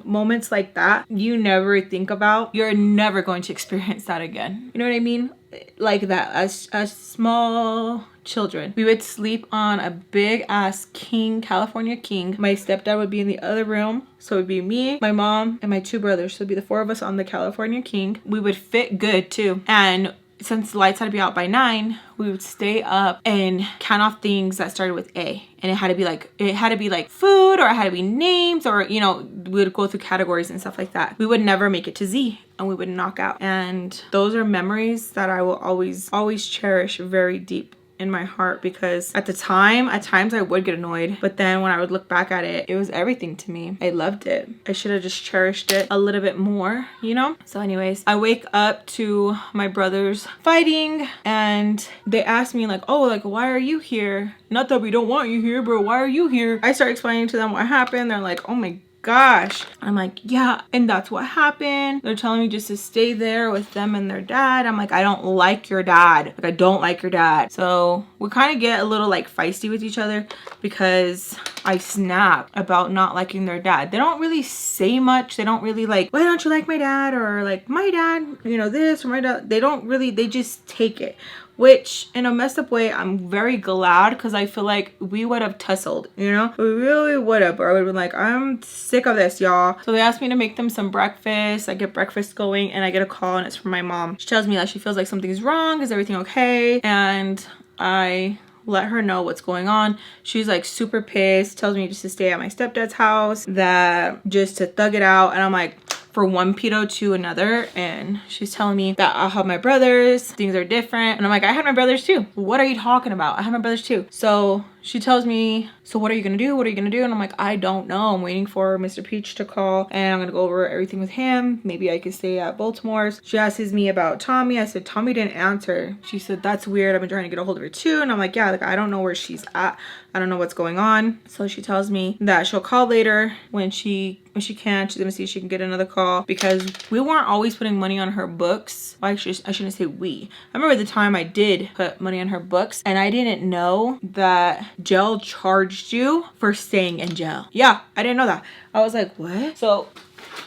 moments like that you never think about, you're never going to experience that again. You know what I mean? Like that, as small children, we would sleep on a big ass king, California king. My stepdad would be in the other room, so it would be me, my mom, and my 2 brothers. So it'd be the 4 of us on the California king. We would fit good too, and since the lights had to be out by 9, we would stay up and count off things that started with A. And it had to be like food, or it had to be names, or, you know, we would go through categories and stuff like that. We would never make it to Z, and we would knock out. And those are memories that I will always cherish very deep in my heart, because at times I would get annoyed, but then when I would look back at it, it was everything to me. I loved it. I should have just cherished it a little bit more, you know? So anyways, I wake up to my brothers fighting, and they ask me like, oh, like, why are you here? Not that we don't want you here, but why are you here? I start explaining to them what happened. They're like, oh my gosh. I'm like, yeah, and that's what happened. They're telling me just to stay there with them and their dad. I'm like, I don't like your dad. Like, I don't like your dad. So we kind of get a little like feisty with each other because I snap about not liking their dad. They don't really say much. They don't really like, why don't you like my dad? Or like, my dad, you know, this or my dad. They don't really, they just take it. Which, in a messed up way, I'm very glad because I feel like we would have tussled, you know? We really would have. Or I would have been like, I'm sick of this, y'all. So they asked me to make them some breakfast. I get breakfast going and I get a call and it's from my mom. She tells me that she feels like something's wrong. Is everything okay? And I let her know what's going on. She's like super pissed. Tells me just to stay at my stepdad's house. That just to thug it out. And I'm like, for one pedo to another, and she's telling me that I'll have my brothers, things are different, and I'm like, I had my brothers too. What are you talking about? I have my brothers too. So she tells me, so what are you gonna do? What are you gonna do? And I'm like, I don't know. I'm waiting for Mr. Peach to call and I'm gonna go over everything with him. Maybe I can stay at Baltimore's. She asks me about Tommy. I said, Tommy didn't answer. She said, that's weird. I've been trying to get a hold of her too. And I'm like, yeah, like I don't know where she's at. I don't know what's going on. So she tells me that she'll call later when she can. She's gonna see if she can get another call because we weren't always putting money on her books. Well, actually, I shouldn't say we. I remember the time I did put money on her books and I didn't know that jail charged you for staying in jail. Yeah, I didn't know that. I was like, what? So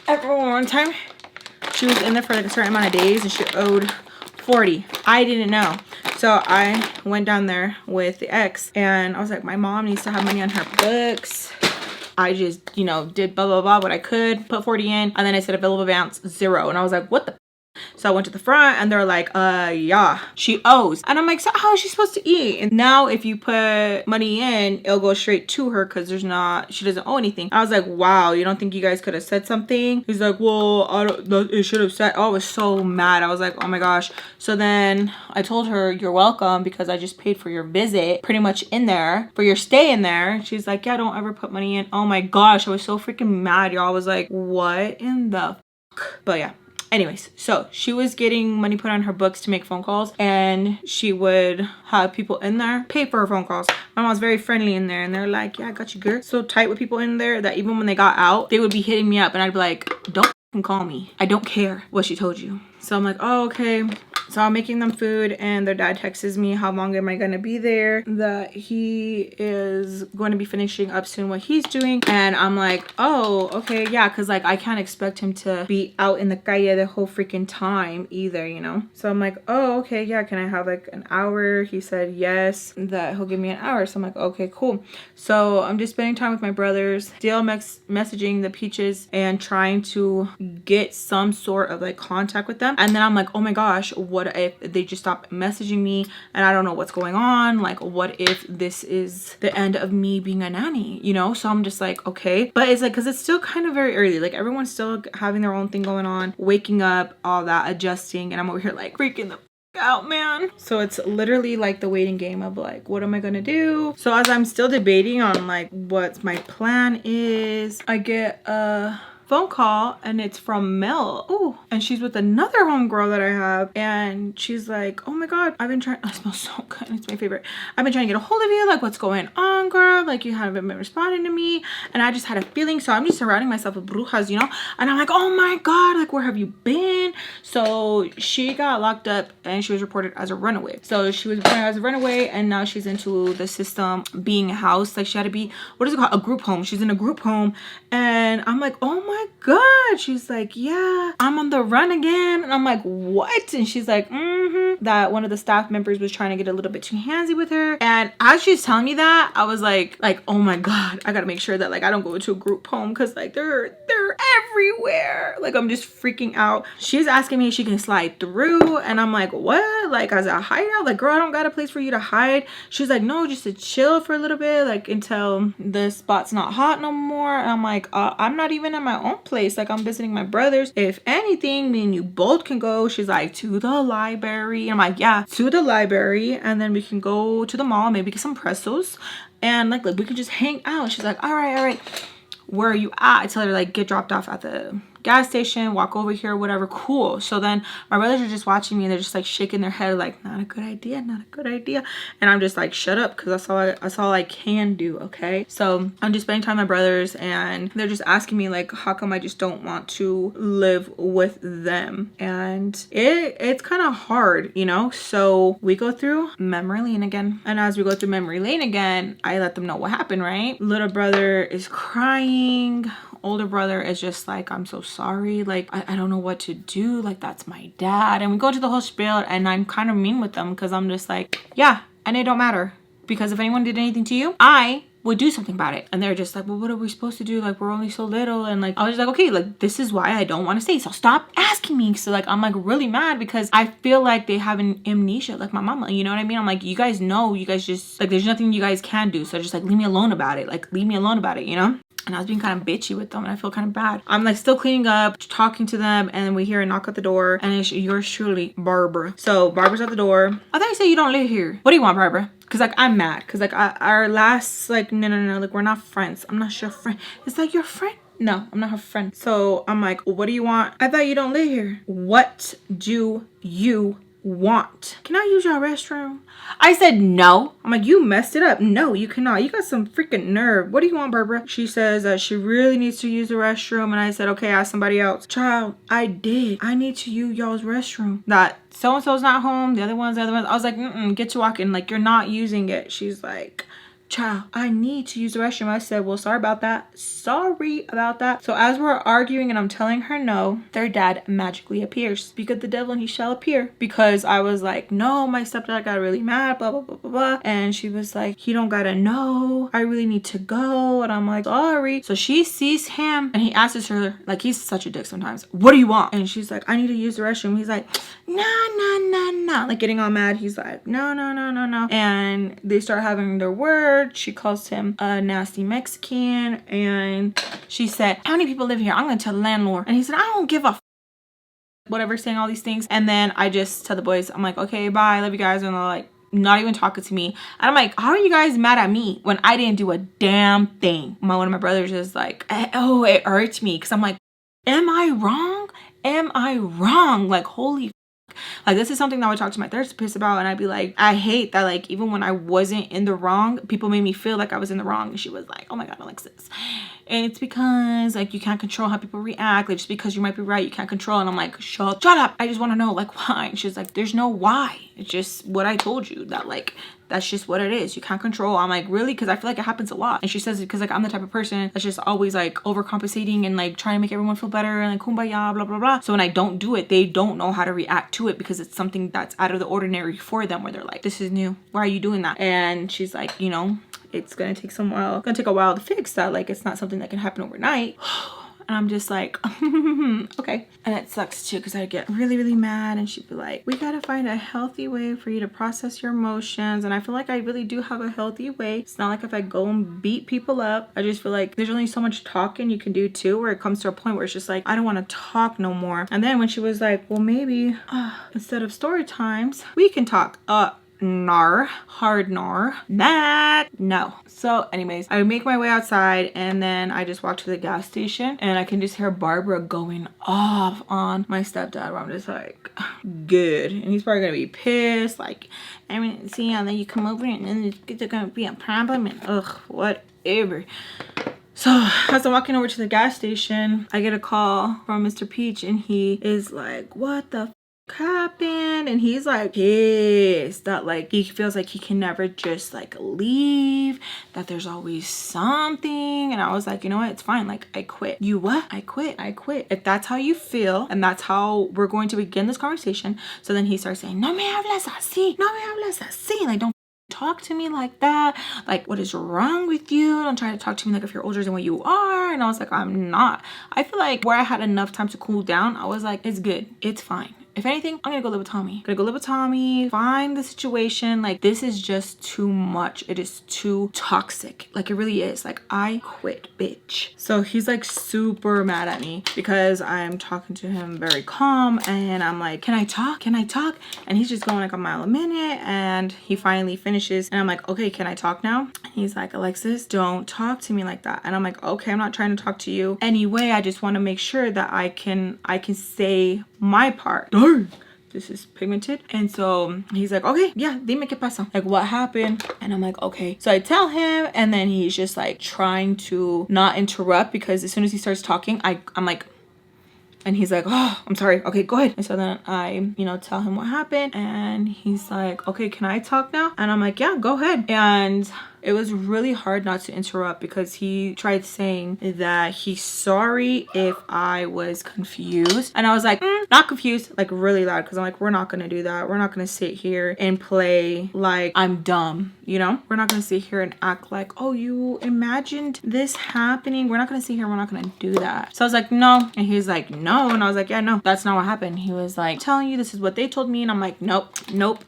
after one time, she was in there for like a certain amount of days and she owed 40. I didn't know. So I went down there with the ex and I was like, my mom needs to have money on her books. I just, you know, did blah, blah, blah, what I could, put 40 in, and then I said available balance 0. And I was like, what the? So I went to the front and they're like, yeah, she owes. And I'm like, so how is she supposed to eat? And now if you put money in, it'll go straight to her because she doesn't owe anything. I was like, wow, you don't think you guys could have said something? He's like, well, it should have said. Oh, I was so mad. I was like, oh my gosh. So then I told her, you're welcome because I just paid for your visit pretty much in there, for your stay in there. She's like, yeah, don't ever put money in. Oh my gosh, I was so freaking mad, y'all. I was like, what in the fuck? But yeah. Anyways, so she was getting money put on her books to make phone calls and she would have people in there pay for her phone calls. My mom's very friendly in there and they're like, yeah, I got you, girl. So tight with people in there that even when they got out, they would be hitting me up and I'd be like, don't call me. I don't care what she told you. So I'm like, oh, okay. So I'm making them food and their dad texts me, how long am I going to be there? That he is going to be finishing up soon what he's doing. And I'm like, oh, okay, yeah. Because like I can't expect him to be out in the calle the whole freaking time either, you know? So I'm like, oh, okay, yeah. Can I have like an hour? He said yes, that he'll give me an hour. So I'm like, okay, cool. So I'm just spending time with my brothers, still messaging the Peaches and trying to get some sort of like contact with them. And then I'm like, oh my gosh, what if they just stop messaging me and I don't know what's going on? Like, what if this is the end of me being a nanny, you know? So I'm just like, okay. But it's like, because it's still kind of very early. Like everyone's still having their own thing going on, waking up, all that, adjusting. And I'm over here like freaking the out, man. So it's literally like the waiting game of like, what am I gonna do? So as I'm still debating on like what my plan is, I get a phone call and it's from Mel. Oh, and she's with another homegirl that I have and she's like, oh my god, I've been trying, it smells so good, it's my favorite, I've been trying to get a hold of you, like what's going on, girl? Like you haven't been responding to me and I just had a feeling. So I'm just surrounding myself with brujas, you know, and I'm like, oh my god, like where have you been? So she got locked up and she was reported as a runaway. So she was reported as a runaway and now she's into the system being housed. Like she had to be, what is it called, a group home. She's in a group home and I'm like, oh my god. She's like, yeah, I'm on the run again. And I'm like, what? And she's like, that one of the staff members was trying to get a little bit too handsy with her. And as she's telling me that, I was like, oh my god, I gotta make sure that like I don't go into a group home because like they're everywhere. Like I'm just freaking out. She's asking me if she can slide through and I'm like, what? Like as a hideout? Like girl, I don't got a place for you to hide. She's like, no, just to chill for a little bit, like until the spot's not hot no more. And I'm like, I'm not even at my own place. Like I'm visiting my brothers. If anything, me and you both can go. She's like, to the library. I'm like, yeah, to the library, and then we can go to the mall, maybe get some pretzels, and like we can just hang out. She's like, all right, where are you at? I tell her like get dropped off at the gas station, walk over here, whatever. Cool. So then my brothers are just watching me and they're just like shaking their head like, not a good idea, not a good idea. And I'm just like, shut up, because that's all I can do. Okay. So I'm just spending time with my brothers and they're just asking me like, how come I just don't want to live with them? And it's kind of hard, you know? So we go through memory lane again. And as we go through memory lane again, I let them know what happened, right? Little brother is crying. Older brother is just like, I'm so sorry. Like, I don't know what to do. Like, that's my dad. And we go to the whole spiel and I'm kind of mean with them because I'm just like, yeah, and it don't matter. Because if anyone did anything to you, I would do something about it. And they're just like, well, what are we supposed to do? Like, we're only so little. And like, I was just like, okay, like, this is why I don't want to stay. So stop asking me. So like, I'm like really mad because I feel like they have an amnesia, like my mama, you know what I mean? I'm like, you guys know, you guys just like, there's nothing you guys can do. So just like, leave me alone about it. Like, leave me alone about it, you know? And I was being kind of bitchy with them and I feel kind of bad. I'm like still cleaning up, talking to them, and then we hear a knock at the door and it's yours truly, Barbara. So Barbara's at the door. I thought you said you don't live here. What do you want, Barbara? Cause like I'm mad. Cause like our last like no, like we're not friends. I'm not your friend. It's like your friend. No, I'm not her friend. So I'm like, what do you want? I thought you don't live here. What do you want? Can I use your restroom? I said no. I'm like, you messed it up. No, you cannot. You got some freaking nerve. What do you want, Barbara? She says that she really needs to use the restroom. And I said, okay, ask somebody else. Child, I did. I need to use y'all's restroom. That so-and-so's not home. The other ones. I was like, get to walking. Like, you're not using it. She's like, child, I need to use the restroom. I said, well, sorry about that. Sorry about that. So as we're arguing and I'm telling her no, their dad magically appears. Speak of the devil and he shall appear. Because I was like, no, my stepdad got really mad, blah, blah, blah, blah, blah. And she was like, he don't gotta know. I really need to go. And I'm like, sorry. So she sees him and he asks her, like, he's such a dick sometimes. What do you want? And she's like, I need to use the restroom. He's like, nah. Like getting all mad. He's like, no. And they start having their words. She calls him a nasty Mexican and she said, how many people live here? I'm gonna tell the landlord. And he said, I don't give a whatever, saying all these things. And then I just tell the boys, I'm like, okay, bye, love you guys. And they're like, not even talking to me. And I'm like, how are you guys mad at me when I didn't do a damn thing? One of my brothers is like, oh, it hurts me. Cause I'm like, am I wrong? Like, holy like, this is something that I would talk to my therapist about, and I'd be like, I hate that, like, even when I wasn't in the wrong, people made me feel like I was in the wrong. And she was like, oh my god, Alexis, and it's because like you can't control how people react. Like, just because you might be right, you can't control. And I'm like, shut up, I just want to know, like, why? And she's like, there's no why, it's just what I told you, that like that's just what it is, you can't control. I'm like, really? Because I feel like it happens a lot. And she says it because like I'm the type of person that's just always like overcompensating and like trying to make everyone feel better and like kumbaya, blah blah blah. So when I don't do it, they don't know how to react to it because it's something that's out of the ordinary for them, where they're like, this is new, why are you doing that? And she's like, you know, it's gonna take a while to fix that. Like, it's not something that can happen overnight. And I'm just like, okay. And it sucks too because I get really mad and she'd be like, we gotta find a healthy way for you to process your emotions. And I feel like I really do have a healthy way. It's not like if I go and beat people up. I just feel like there's only so much talking you can do too, where it comes to a point where it's just like, I don't want to talk no more. And then when she was like, well, maybe instead of story times, we can talk. Hard that no. So anyways, I make my way outside and then I just walk to the gas station and I can just hear Barbara going off on my stepdad, where I'm just like, good. And he's probably gonna be pissed, like, I mean, see how then you come over and then it's gonna be a problem and whatever. So as I'm walking over to the gas station, I get a call from Mr. Peach and he is like, what the happened? And he's like pissed that like he feels like he can never just like leave, that there's always something. And I was like, you know what, it's fine, like I quit. You what? I quit. If that's how you feel and that's how we're going to begin this conversation. So then he starts saying, no me hablas así, like, don't talk to me like that. Like, what is wrong with you? Don't try to talk to me like if you're older than what you are. And I was like, I'm not. I feel like where I had enough time to cool down, I was like, it's good, it's fine. If anything, I'm gonna go live with Tommy. Find the situation. Like, this is just too much. It is too toxic. Like, it really is. Like, I quit, bitch. So he's like super mad at me because I'm talking to him very calm and I'm like, can I talk? And he's just going like a mile a minute and he finally finishes and I'm like, okay, can I talk now? He's like, Alexis, don't talk to me like that. And I'm like, okay, I'm not trying to talk to you anyway. I just want to make sure that I can say my part. Darn, this is pigmented. And so he's like, okay, yeah, dime qué pasa, like what happened. And I'm like, okay. So I tell him, and then he's just like trying to not interrupt, because as soon as he starts talking, I'm like, and he's like, oh, I'm sorry, okay, go ahead. And so then I, you know, tell him what happened, and he's like, okay, can I talk now? And I'm like, yeah, go ahead. And it was really hard not to interrupt, because he tried saying that he's sorry if I was confused. And I was like, not confused, like really loud, because I'm like, we're not gonna do that. We're not gonna sit here and play like I'm dumb, you know? We're not gonna sit here and act like, oh, you imagined this happening. We're not gonna sit here, we're not gonna do that. So I was like, no. And he's like, no. And I was like, yeah, no, that's not what happened. He was like, telling you this is what they told me. And I'm like, nope, nope.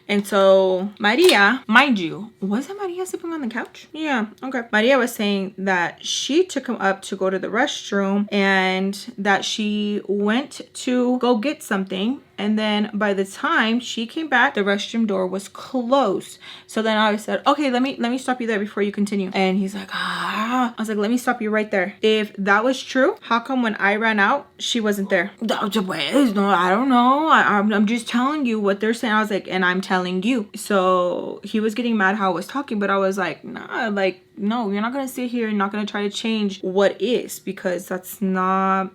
And so Maria, mind you, wasn't Maria sleeping on the couch? Yeah, okay. Maria was saying that she took him up to go to the restroom, and that she went to go get something. And then by the time she came back, the restroom door was closed. So then I said, okay, let me stop you there before you continue. And he's like, ah. I was like, let me stop you right there. If that was true, how come when I ran out, she wasn't there? No, I don't know. I'm just telling you what they're saying. I was like, and I'm telling you. So he was getting mad how I was talking, but I was like, nah, like, no, you're not gonna sit here and not gonna try to change what is, because that's not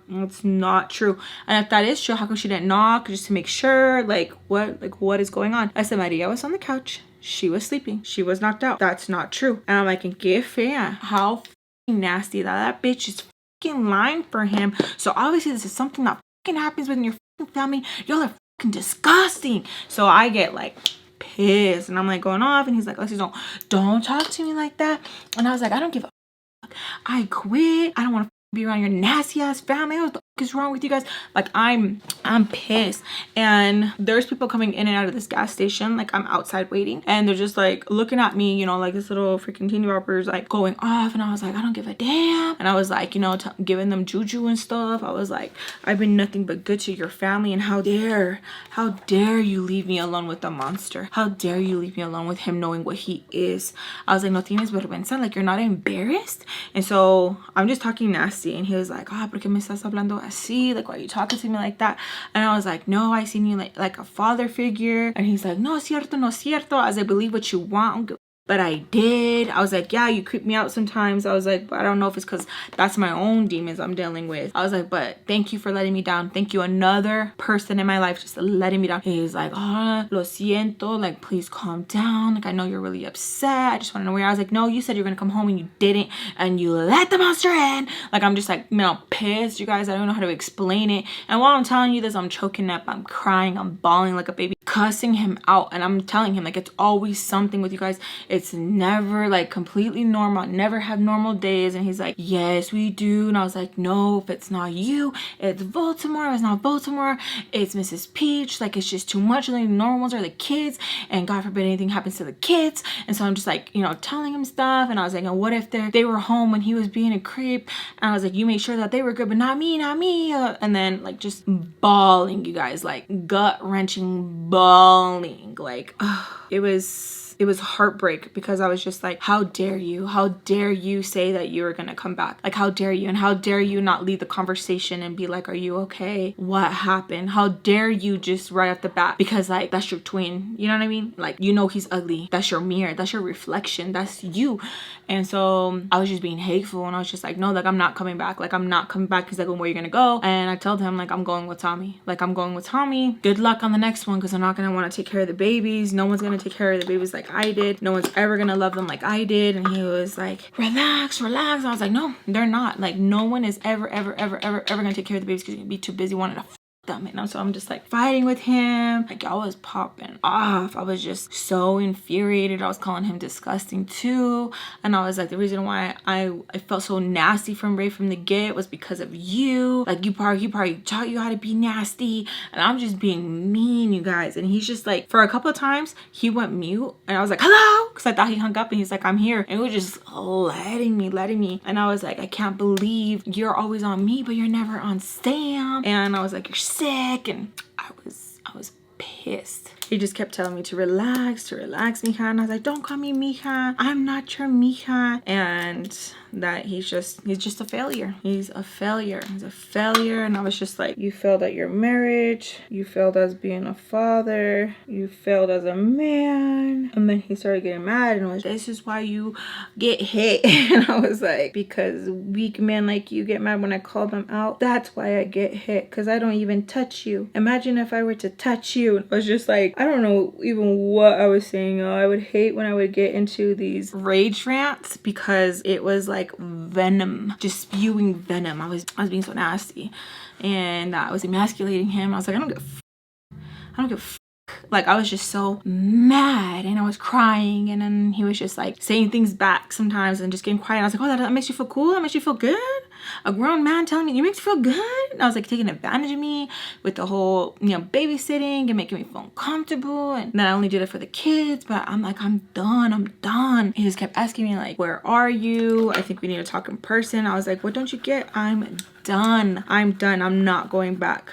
true. And if that is true, how come she didn't knock just to make sure? Like what is going on? I said, Maria was on the couch, she was sleeping, she was knocked out. That's not true. And I'm like, and qué fea, how nasty that bitch is lying for him. So obviously this is something that happens within your family. Y'all are disgusting. So I get like pissed, and I'm like going off, and he's like, Alexis, don't talk to me like that. And I was like, I don't give a fuck. I quit. I don't want to be around your nasty ass family. What the fuck is wrong with you guys? Like I'm pissed. And there's people coming in and out of this gas station. Like I'm outside waiting, and they're just like looking at me, you know, like this little freaking candy wrapper's like going off. And I was like, I don't give a damn. And I was like, you know, giving them juju and stuff. I was like, I've been nothing but good to your family, and how dare you leave me alone with the monster? How dare you leave me alone with him knowing what he is? I was like, no tienes vergüenza, like you're not embarrassed? And so I'm just talking nasty. And he was like, ah, ¿por qué me estás hablando así? Like, why are you talking to me like that? And I was like, no, I seen you like a father figure. And he's like, no es cierto, no es cierto. I was like, believe what you want, but I did. I was like, yeah, you creep me out sometimes. I was like, but I don't know if it's because that's my own demons I'm dealing with. I was like, but thank you for letting me down. Thank you, another person in my life just letting me down. He's like, ah, lo siento, like please calm down, like I know you're really upset, I just want to know where. I was like, no, you said you're gonna come home and you didn't, and you let the monster in. Like I'm just like, you know, pissed, you guys. I don't know how to explain it. And while I'm telling you this, I'm choking up, I'm crying, I'm bawling like a baby, cussing him out. And I'm telling him like it's always something with you guys. It's never like completely normal. I never have normal days. And he's like, yes, we do. And I was like, no, if it's not you, it's Baltimore. If it's not Baltimore, it's Mrs. Peach. Like it's just too much. The only normal ones are the kids, and God forbid anything happens to the kids. And so I'm just like, you know, telling him stuff. And I was like, and what if they were home when he was being a creep? And I was like, you made sure that they were good, but not me, not me. And then like just bawling, you guys, like gut-wrenching bawling. Like it was heartbreak, because I was just like, how dare you say that you were gonna come back? Like how dare you? And how dare you not lead the conversation and be like, are you okay? What happened? How dare you just right off the bat, because like that's your twin, you know what I mean? Like, you know he's ugly, that's your mirror, that's your reflection, that's you. And so I was just being hateful, and I was just like, no, like I'm not coming back. Like I'm not coming back. He's like, well, where are you gonna go? And I told him like, I'm going with Tommy. Like I'm going with Tommy. Good luck on the next one, because I'm not gonna want to take care of the babies. No one's gonna take care of the babies like I did. No one's ever gonna love them like I did. And he was like, relax. I was like, no, they're not. Like no one is ever gonna take care of the babies, because you're gonna be too busy wanting to them, you know? So I'm just like fighting with him. Like I was popping off. I was just so infuriated. I was calling him disgusting too. And I was like, the reason why I felt so nasty from the get was because of you. Like he probably taught you how to be nasty, and I'm just being mean, you guys. And he's just like, for a couple of times he went mute, and I was like, hello, because I thought he hung up, and he's like, I'm here. And it was just letting me. And I was like, I can't believe you're always on me, but you're never on Sam. And I was like, you're sick. And I was pissed. he just kept telling me to relax, mija. And I was like, don't call me mija. I'm not your mija. And that he's just a failure. He's a failure. He's a failure. And I was just like, you failed at your marriage. You failed as being a father. You failed as a man. And then he started getting mad and was, this is why you get hit. And I was like, because weak men like you get mad when I call them out. That's why I get hit, because I don't even touch you. Imagine if I were to touch you. I was just like, I don't know even what I was saying. Oh, I would hate when I would get into these rage rants because it was like venom, just spewing venom. I was being so nasty, and I was emasculating him. I was like, I don't give a like, I was just so mad, and I was crying, and then he was just like saying things back sometimes and just getting quiet. And I was like, oh, that makes you feel cool? That makes you feel good? A grown man telling me you make you feel good? And I was like taking advantage of me with the whole, you know, babysitting and making me feel uncomfortable. And then I only did it for the kids, but I'm like, I'm done. He just kept asking me like, where are you? I think we need to talk in person. I was like, what don't you get? I'm done. I'm not going back.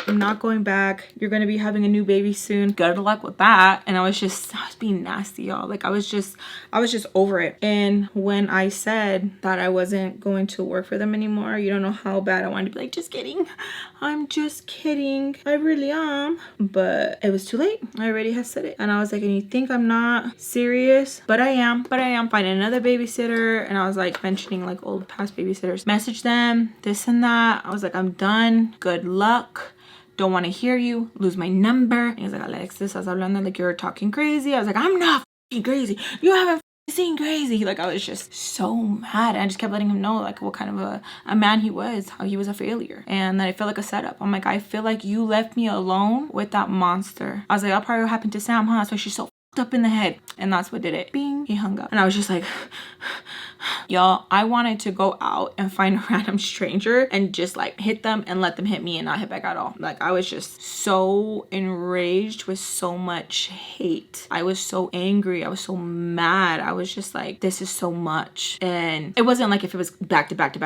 I'm not going back. You're gonna be having a new baby soon. Good luck with that. And I was being nasty, y'all. Like I was just over it. And when I said that I wasn't going to work for them anymore, you don't know how bad I wanted to be like, just kidding. I'm just kidding. I really am. But it was too late. I already had said it. And I was like, and you think I'm not serious? But I am finding another babysitter. And I was like mentioning like old past babysitters. Message them, this and that. I was like, I'm done. Good luck. Don't want to hear you. Lose my number. And he's like, Alexis, estás hablando like you're talking crazy. I was like, I'm not crazy. You haven't seen crazy. Like I was just so mad. And I just kept letting him know like what kind of a man he was, how he was a failure, and that I felt like a setup. I'm like, I feel like you left me alone with that monster. I was like, that probably what happened to Sam, huh? So she's so up in the head. And that's what did it. Bing. He hung up. And I was just like, y'all, I wanted to go out and find a random stranger and just like hit them and let them hit me and not hit back at all. Like I was just so enraged with so much hate. I was so angry. I was so mad. I was just like, this is so much. And it wasn't like if it was back to back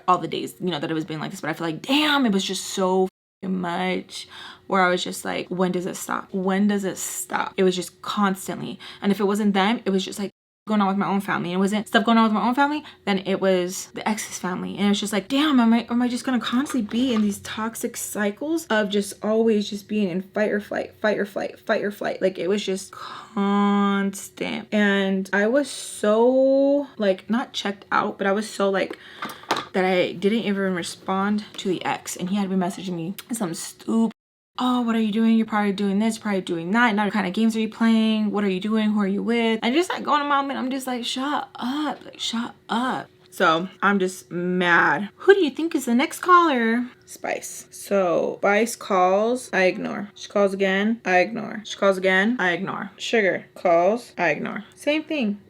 all the days, you know, that it was being like this, but I feel like, damn, it was just so much where I was just like, when does it stop? When does it stop? It was just constantly. And if it wasn't them, it was just like going on with my own family. And it wasn't stuff going on with my own family, then it was the ex's family. And it was just like, damn, am I just gonna constantly be in these toxic cycles of just always just being in fight or flight. Like it was just constant. And I was so like, not checked out, but I was so like, that I didn't even respond to the ex. And he had been messaging me some stupid, oh, what are you doing? You're probably doing this, probably doing that. What kind of games are you playing? What are you doing? Who are you with? And just like going to mom and I'm just like, shut up, like shut up. So I'm just mad. Who do you think is the next caller? Spice. So Spice calls, I ignore. She calls again, I ignore. She calls again, I ignore. Sugar calls, I ignore. Same thing.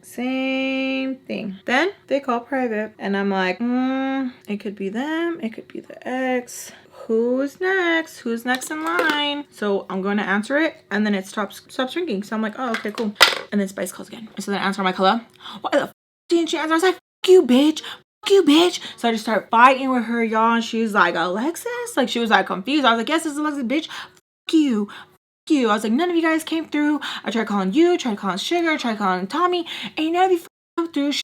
Then they call private and I'm like, it could be them, it could be the ex. Who's next? Who's next in line? So I'm going to answer it and then it stops ringing. So I'm like, oh, okay, cool. And then Spice calls again. So then I answer, I'm like, hello? Why the f didn't she answer? I was like, fuck you, bitch. So I just start fighting with her, y'all. And she's like, Alexis? Like she was like confused. I was like, yes, this is Alexis, bitch. Fuck you. I was like, none of you guys came through. I tried calling you, tried calling Sugar, tried calling Tommy. Ain't none of you come through. She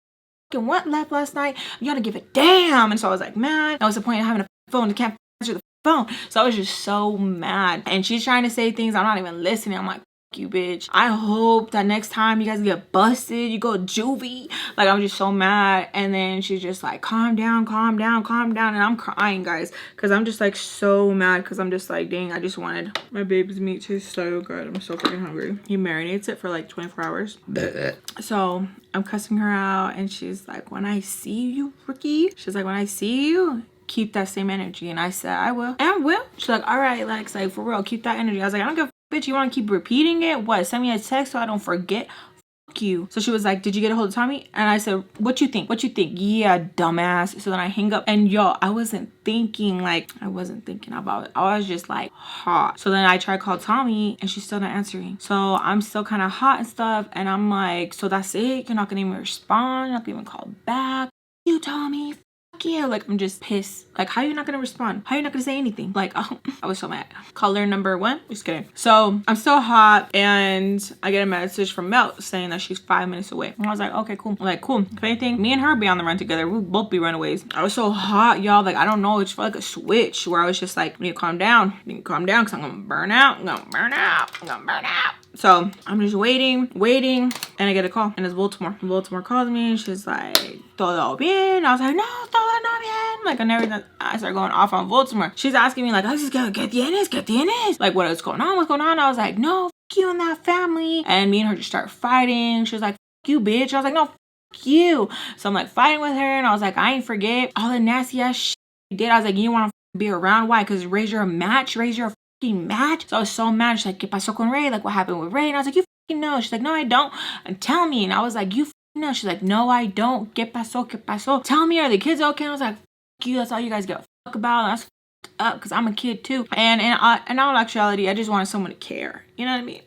went left last night. You gotta give a damn. And so I was like, man, that was the point of having a phone. You can't answer the phone. So I was just so mad. And she's trying to say things. I'm not even listening. I'm like, you bitch. I hope that next time you guys get busted, you go juvie. Like I'm just so mad. And then she's just like, calm down. And I'm crying, guys, because I'm just like so mad, because I'm just like, dang, I just wanted my baby's meat to taste so good. I'm so freaking hungry. He marinates it for like 24 hours. So I'm cussing her out and she's like, when I see you, Ricky, she's like, when I see you, keep that same energy. And I said, I will. She's like, all right, Lex, like for real, keep that energy. I was like, I don't give a bitch, you want to keep repeating it? What? Send me a text so I don't forget. Fuck you. So she was like, did you get a hold of Tommy? And I said, what you think? Yeah, dumbass. So then I hang up and y'all, I wasn't thinking about it. I was just like hot. So then I tried to call Tommy and she's still not answering. So I'm still kind of hot and stuff. And I'm like, so that's it? You're not gonna even respond? You're not gonna even call back? You, Tommy. you. Like, I'm just pissed. Like, how are you not gonna respond? How are you not gonna say anything? Like, oh, I was so mad. Color number 1, just kidding. So I'm still hot, and I get a message from Mel saying that she's 5 minutes away. And I was like, okay, cool. I'm like, cool. If anything, me and her be on the run together. We'll both be runaways. I was so hot, y'all. Like, I don't know. It's like a switch where I was just like, you need to calm down. You need to calm down, because I'm gonna burn out. I'm gonna burn out. I'm gonna burn out. So I'm just waiting, and I get a call, and it's Baltimore. Baltimore calls me, and she's like, todo bien? I was like, no, todo no bien. Like, I started going off on Baltimore. She's asking me like, Alexis, ¿qué tienes? Like, what is going on? What's going on? I was like, no, f you and that family. And me and her just start fighting. She was like, f you, bitch. I was like, no, f you. So I'm like fighting with her, and I was like, I ain't forget all the nasty ass shit you did. I was like, you want to be around? Why? Because Raise your match. So I was so mad. She's like, ¿qué pasó con Ray? Like, what happened with Ray? And I was like, you fucking know. She's like, no, I don't. And tell me. And I was like, you fucking know. She's like, no, I don't. ¿Qué pasó? Tell me, are the kids okay? And I was like, fuck you. That's all you guys give a fuck about. And that's fucked up, because I'm a kid too. And in all actuality, I just wanted someone to care. You know what I mean?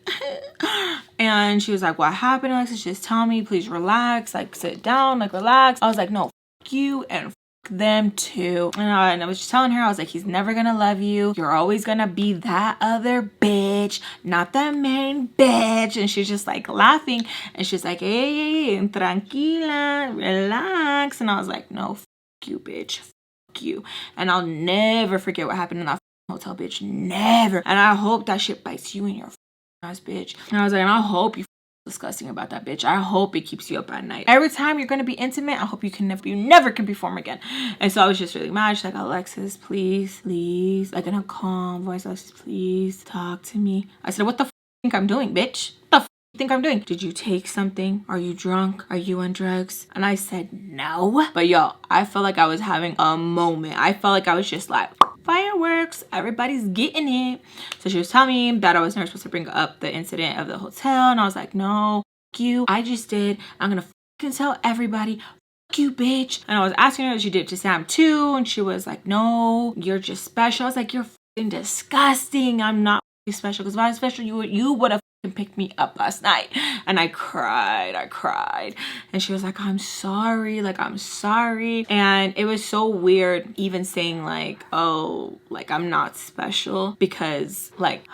And she was like, what happened, Alexis? Just tell me. Please relax. Like, sit down. Like, relax. I was like, no, fuck you and them too. And I was just telling her, I was like, he's never gonna love you. You're always gonna be that other bitch, not the main bitch. And she's just like laughing, and she's like, hey, tranquila, relax. And I was like, no, fuck you, bitch, fuck you. And I'll never forget what happened in that hotel, bitch, never. And I hope that shit bites you in your ass, bitch. And I was like, and I hope you disgusting about that bitch. I hope it keeps you up at night. Every time you're gonna be intimate, I hope you never can perform again. And so I was just really mad. She's like, Alexis, please, like in a calm voice, Alexis, please talk to me. I said, what the f think I'm doing, bitch? What the f you think I'm doing? Did you take something? Are you drunk? Are you on drugs? And I said, no. But y'all, I felt like I was having a moment. I felt like I was just like, fireworks, everybody's getting it. So she was telling me that I was never supposed to bring up the incident of the hotel, and I was like, no, fuck you, I just did. I'm gonna fucking tell everybody, fuck you, bitch. And I was asking her if she did it to Sam too, and she was like, no, you're just special. I was like, you're fucking disgusting. I'm not special, because if I was special, you would have picked me up last night. And I cried. And she was like, I'm sorry. Like, I'm sorry. And it was so weird even saying like, oh, like I'm not special, because like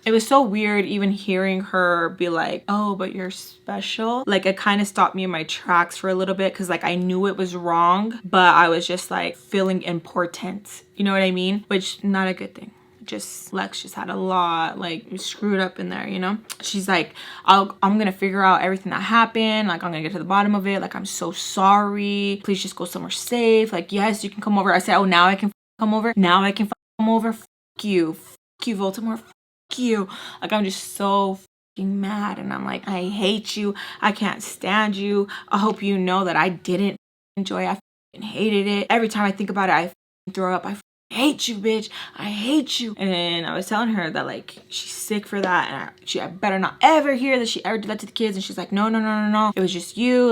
it was so weird even hearing her be like, oh, but you're special. Like, it kind of stopped me in my tracks for a little bit, because like I knew it was wrong, but I was just like feeling important, you know what I mean? Which, not a good thing. Lex just had a lot like screwed up in there, you know. She's like, I'm gonna figure out everything that happened. Like, I'm gonna get to the bottom of it. Like, I'm so sorry. Please just go somewhere safe. Like, yes, you can come over. I said, oh, now I can come over. Now I can come over. Fuck you, Baltimore. Fuck you. Like, I'm just so fucking mad, and I'm like, I hate you. I can't stand you. I hope you know that I didn't enjoy it. I hated it. Every time I think about it, I throw up. I hate you, bitch. I hate you. And I was telling her that like she's sick for that, and I better not ever hear that she ever did that to the kids. And she's like, no, it was just you.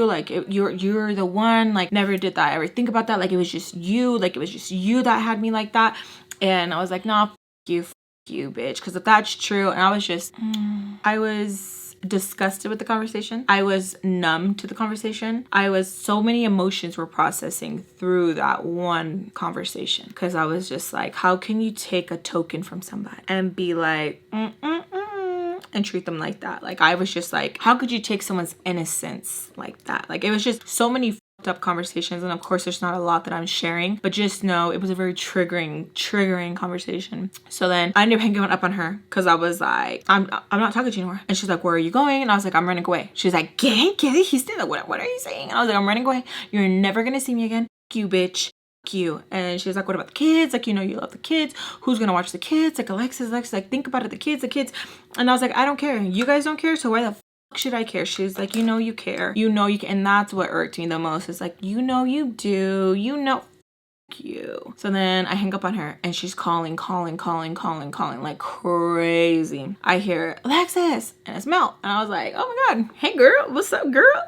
Like, you're the one. Like, never did that. I ever think about that. Like, it was just you. Like, it was just you that had me like that. And I was like, no, fuck you, bitch. Because if that's true, and I was just I was disgusted with the conversation. I was numb to the conversation. So many emotions were processing through that one conversation, because I was just like, how can you take a token from somebody and be like and treat them like that? Like, I was just like, how could you take someone's innocence like that? Like, it was just so many up conversations, and of course there's not a lot that I'm sharing, but just know it was a very triggering conversation. So then I ended up hanging up on her, because I was like, I'm not talking to you anymore. And she's like, where are you going? And I was like, I'm running away. She's like, ¿Qué dijiste? What are you saying? And I was like, I'm running away. You're never gonna see me again. Fuck you, bitch. Fuck you. And she was like, what about the kids? Like, you know, you love the kids. Who's gonna watch the kids? Like, Alexis, like, think about it, the kids. And I was like, I don't care. You guys don't care, so why the should I care? She's like, you know you care. You know you can. And that's what irked me the most. It's like, you know you do. You know, fuck you. So then I hang up on her, and she's calling like crazy. I hear Alexis, and it's Mel. And I was like, oh my god, hey girl, what's up, girl?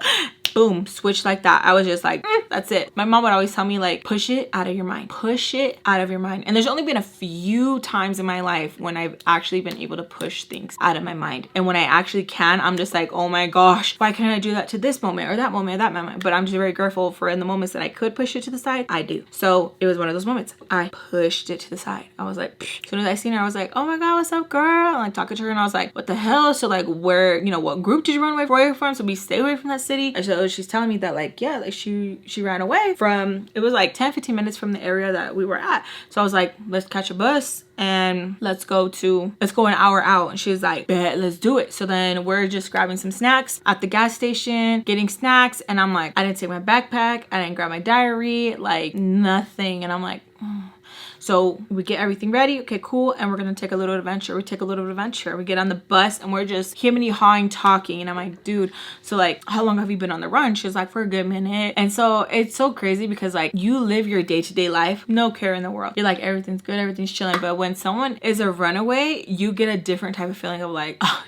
boom, switched like that. I was just like, that's it. My mom would always tell me like, push it out of your mind, push it out of your mind. And there's only been a few times in my life when I've actually been able to push things out of my mind. And when I actually can, I'm just like, oh my gosh, why can't I do that to this moment or that moment or that moment? But I'm just very grateful for in the moments that I could push it to the side, I do. So it was one of those moments. I pushed it to the side. I was like, psh. As soon as I seen her, I was like, oh my God, what's up, girl? And like talking to her, and I was like, what the hell? So like, where, you know, what group did you run away from? So we stay away from that city. And so she's telling me that like, yeah, like she ran away from, it was like 10-15 minutes from the area that we were at. So I was like, let's catch a bus and let's go an hour out. And she was like, bet, let's do it. So then we're just grabbing some snacks at the gas station, getting snacks. And I'm like, I didn't take my backpack, I didn't grab my diary, like nothing. And I'm like, oh. So we get everything ready. Okay, cool. And we're going to take a little adventure. We take a little adventure. We get on the bus and we're just hemming, hawing, talking. And I'm like, dude, so like, how long have you been on the run? She's like, for a good minute. And so it's so crazy because like you live your day-to-day life, no care in the world. You're like, everything's good, everything's chilling. But when someone is a runaway, you get a different type of feeling of like, oh,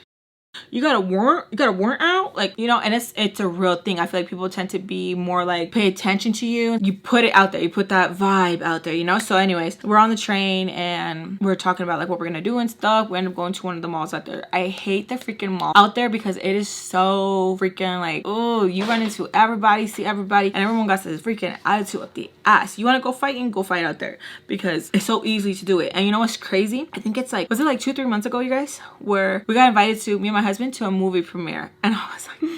you got a warrant out, like, you know. And it's a real thing. I feel like people tend to be more like pay attention to you. You put it out there, you put that vibe out there, you know. So anyways, we're on the train and we're talking about like what we're gonna do and stuff. We end up going to one of the malls out there. I hate the freaking mall out there because it is so freaking like, oh, you run into everybody, see everybody, and everyone got this freaking attitude up the ass. You want to go fighting, go fight out there because it's so easy to do it. And you know what's crazy? I think it's like, was it like 2-3 months ago, you guys, where we got invited to, me and my husband, to a movie premiere. And I was like,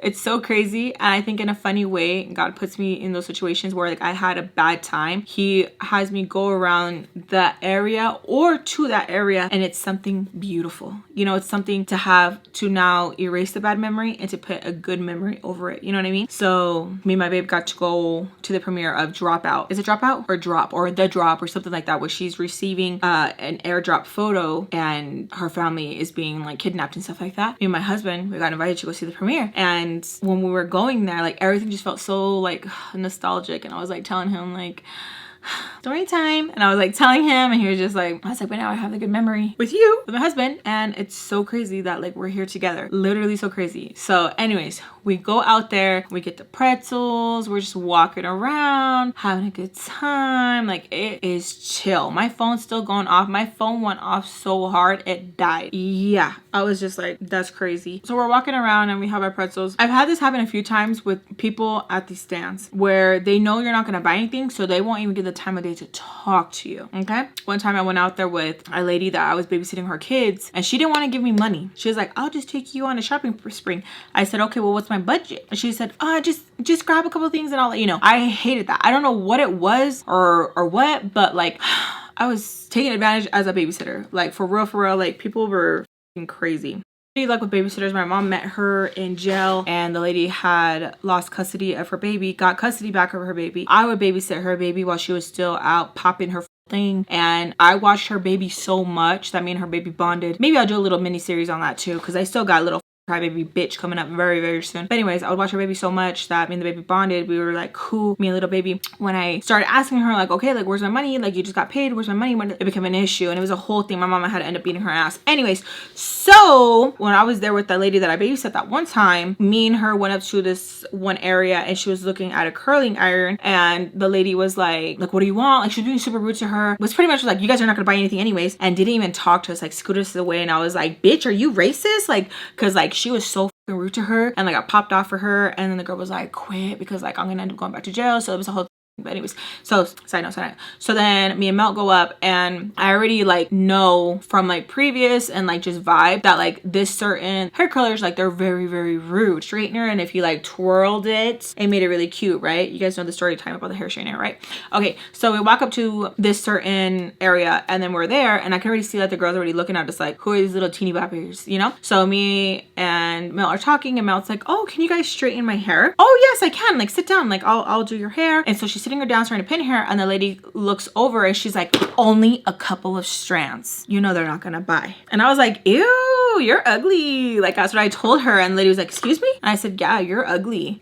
it's so crazy. And I think in a funny way, God puts me in those situations where like I had a bad time. He has me go around that area or to that area, and it's something beautiful. You know, it's something to have to now erase the bad memory and to put a good memory over it. You know what I mean? So me and my babe got to go to the premiere of Dropout. Is it Dropout or Drop or The Drop or something like that, where she's receiving an airdrop photo and her family is being like kidnapped and stuff like that. Me and my husband, we got invited to go see the premiere. And when we were going there, like everything just felt so like nostalgic. And I was like telling him like, story time. And I was like telling him, and he was just like, I was like, but now I have a good memory with you, with my husband. And it's so crazy that like we're here together, literally so crazy. So anyways, we go out there, we get the pretzels, we're just walking around, having a good time. Like it is chill. My phone's still going off. My phone went off so hard it died. Yeah, I was just like, that's crazy. So we're walking around and we have our pretzels. I've had this happen a few times with people at these stands where they know you're not gonna buy anything, so they won't even give the time of day to talk to you. Okay, one time I went out there with a lady that I was babysitting her kids, and she didn't want to give me money. She was like, I'll just take you on a shopping spree. I said, okay, well, what's my budget? And she said, just grab a couple of things and I'll let you know. I hated that. I don't know what it was or what, but like I was taking advantage as a babysitter. Like for real, like people were crazy. Like with babysitters, my mom met her in jail and the lady had lost custody of her baby, got custody back of her baby. I would babysit her baby while she was still out popping her thing, and I watched her baby so much that me and her baby bonded. Maybe I'll do a little mini series on that too, because I still got a little crybaby bitch coming up very soon. But anyways, I would watch her baby so much that me and the baby bonded. We were like cool, me and little baby. When I started asking her like, okay, like where's my money, like you just got paid, where's my money, when it became an issue, and it was a whole thing. My mama had to end up beating her ass. Anyways, so when I was there with that lady that I babysat that one time, me and her went up to this one area and she was looking at a curling iron, and the lady was like what do you want? Like she was being super rude to her. It was pretty much like, you guys are not gonna buy anything anyways, and didn't even talk to us, like scooted us away. And I was like, bitch, are you racist? Like, cause like she was so rude to her, and like I popped off for her, and then the girl was like, quit, because like I'm gonna end up going back to jail. So it was a whole. But anyways, so side note. So then me and Mel go up, and I already like know from like previous and like just vibe that like this certain hair colors, like they're very rude. Straightener, and if you like twirled it made it really cute, right? You guys know the story time about the hair straightener, right? Okay, so we walk up to this certain area, and then we're there, and I can already see that the girls are already looking at us like, who are these little teeny boppers, you know? So me and Mel are talking, and Mel's like, oh, can you guys straighten my hair? Oh yes, I can. Like sit down, like I'll do your hair. And so she's sitting her down trying to pin her, and the lady looks over and she's like, only a couple of strands, you know they're not gonna buy. And I was like, ew, you're ugly. Like that's what I told her, and the lady was like, excuse me? And I said, yeah, you're ugly.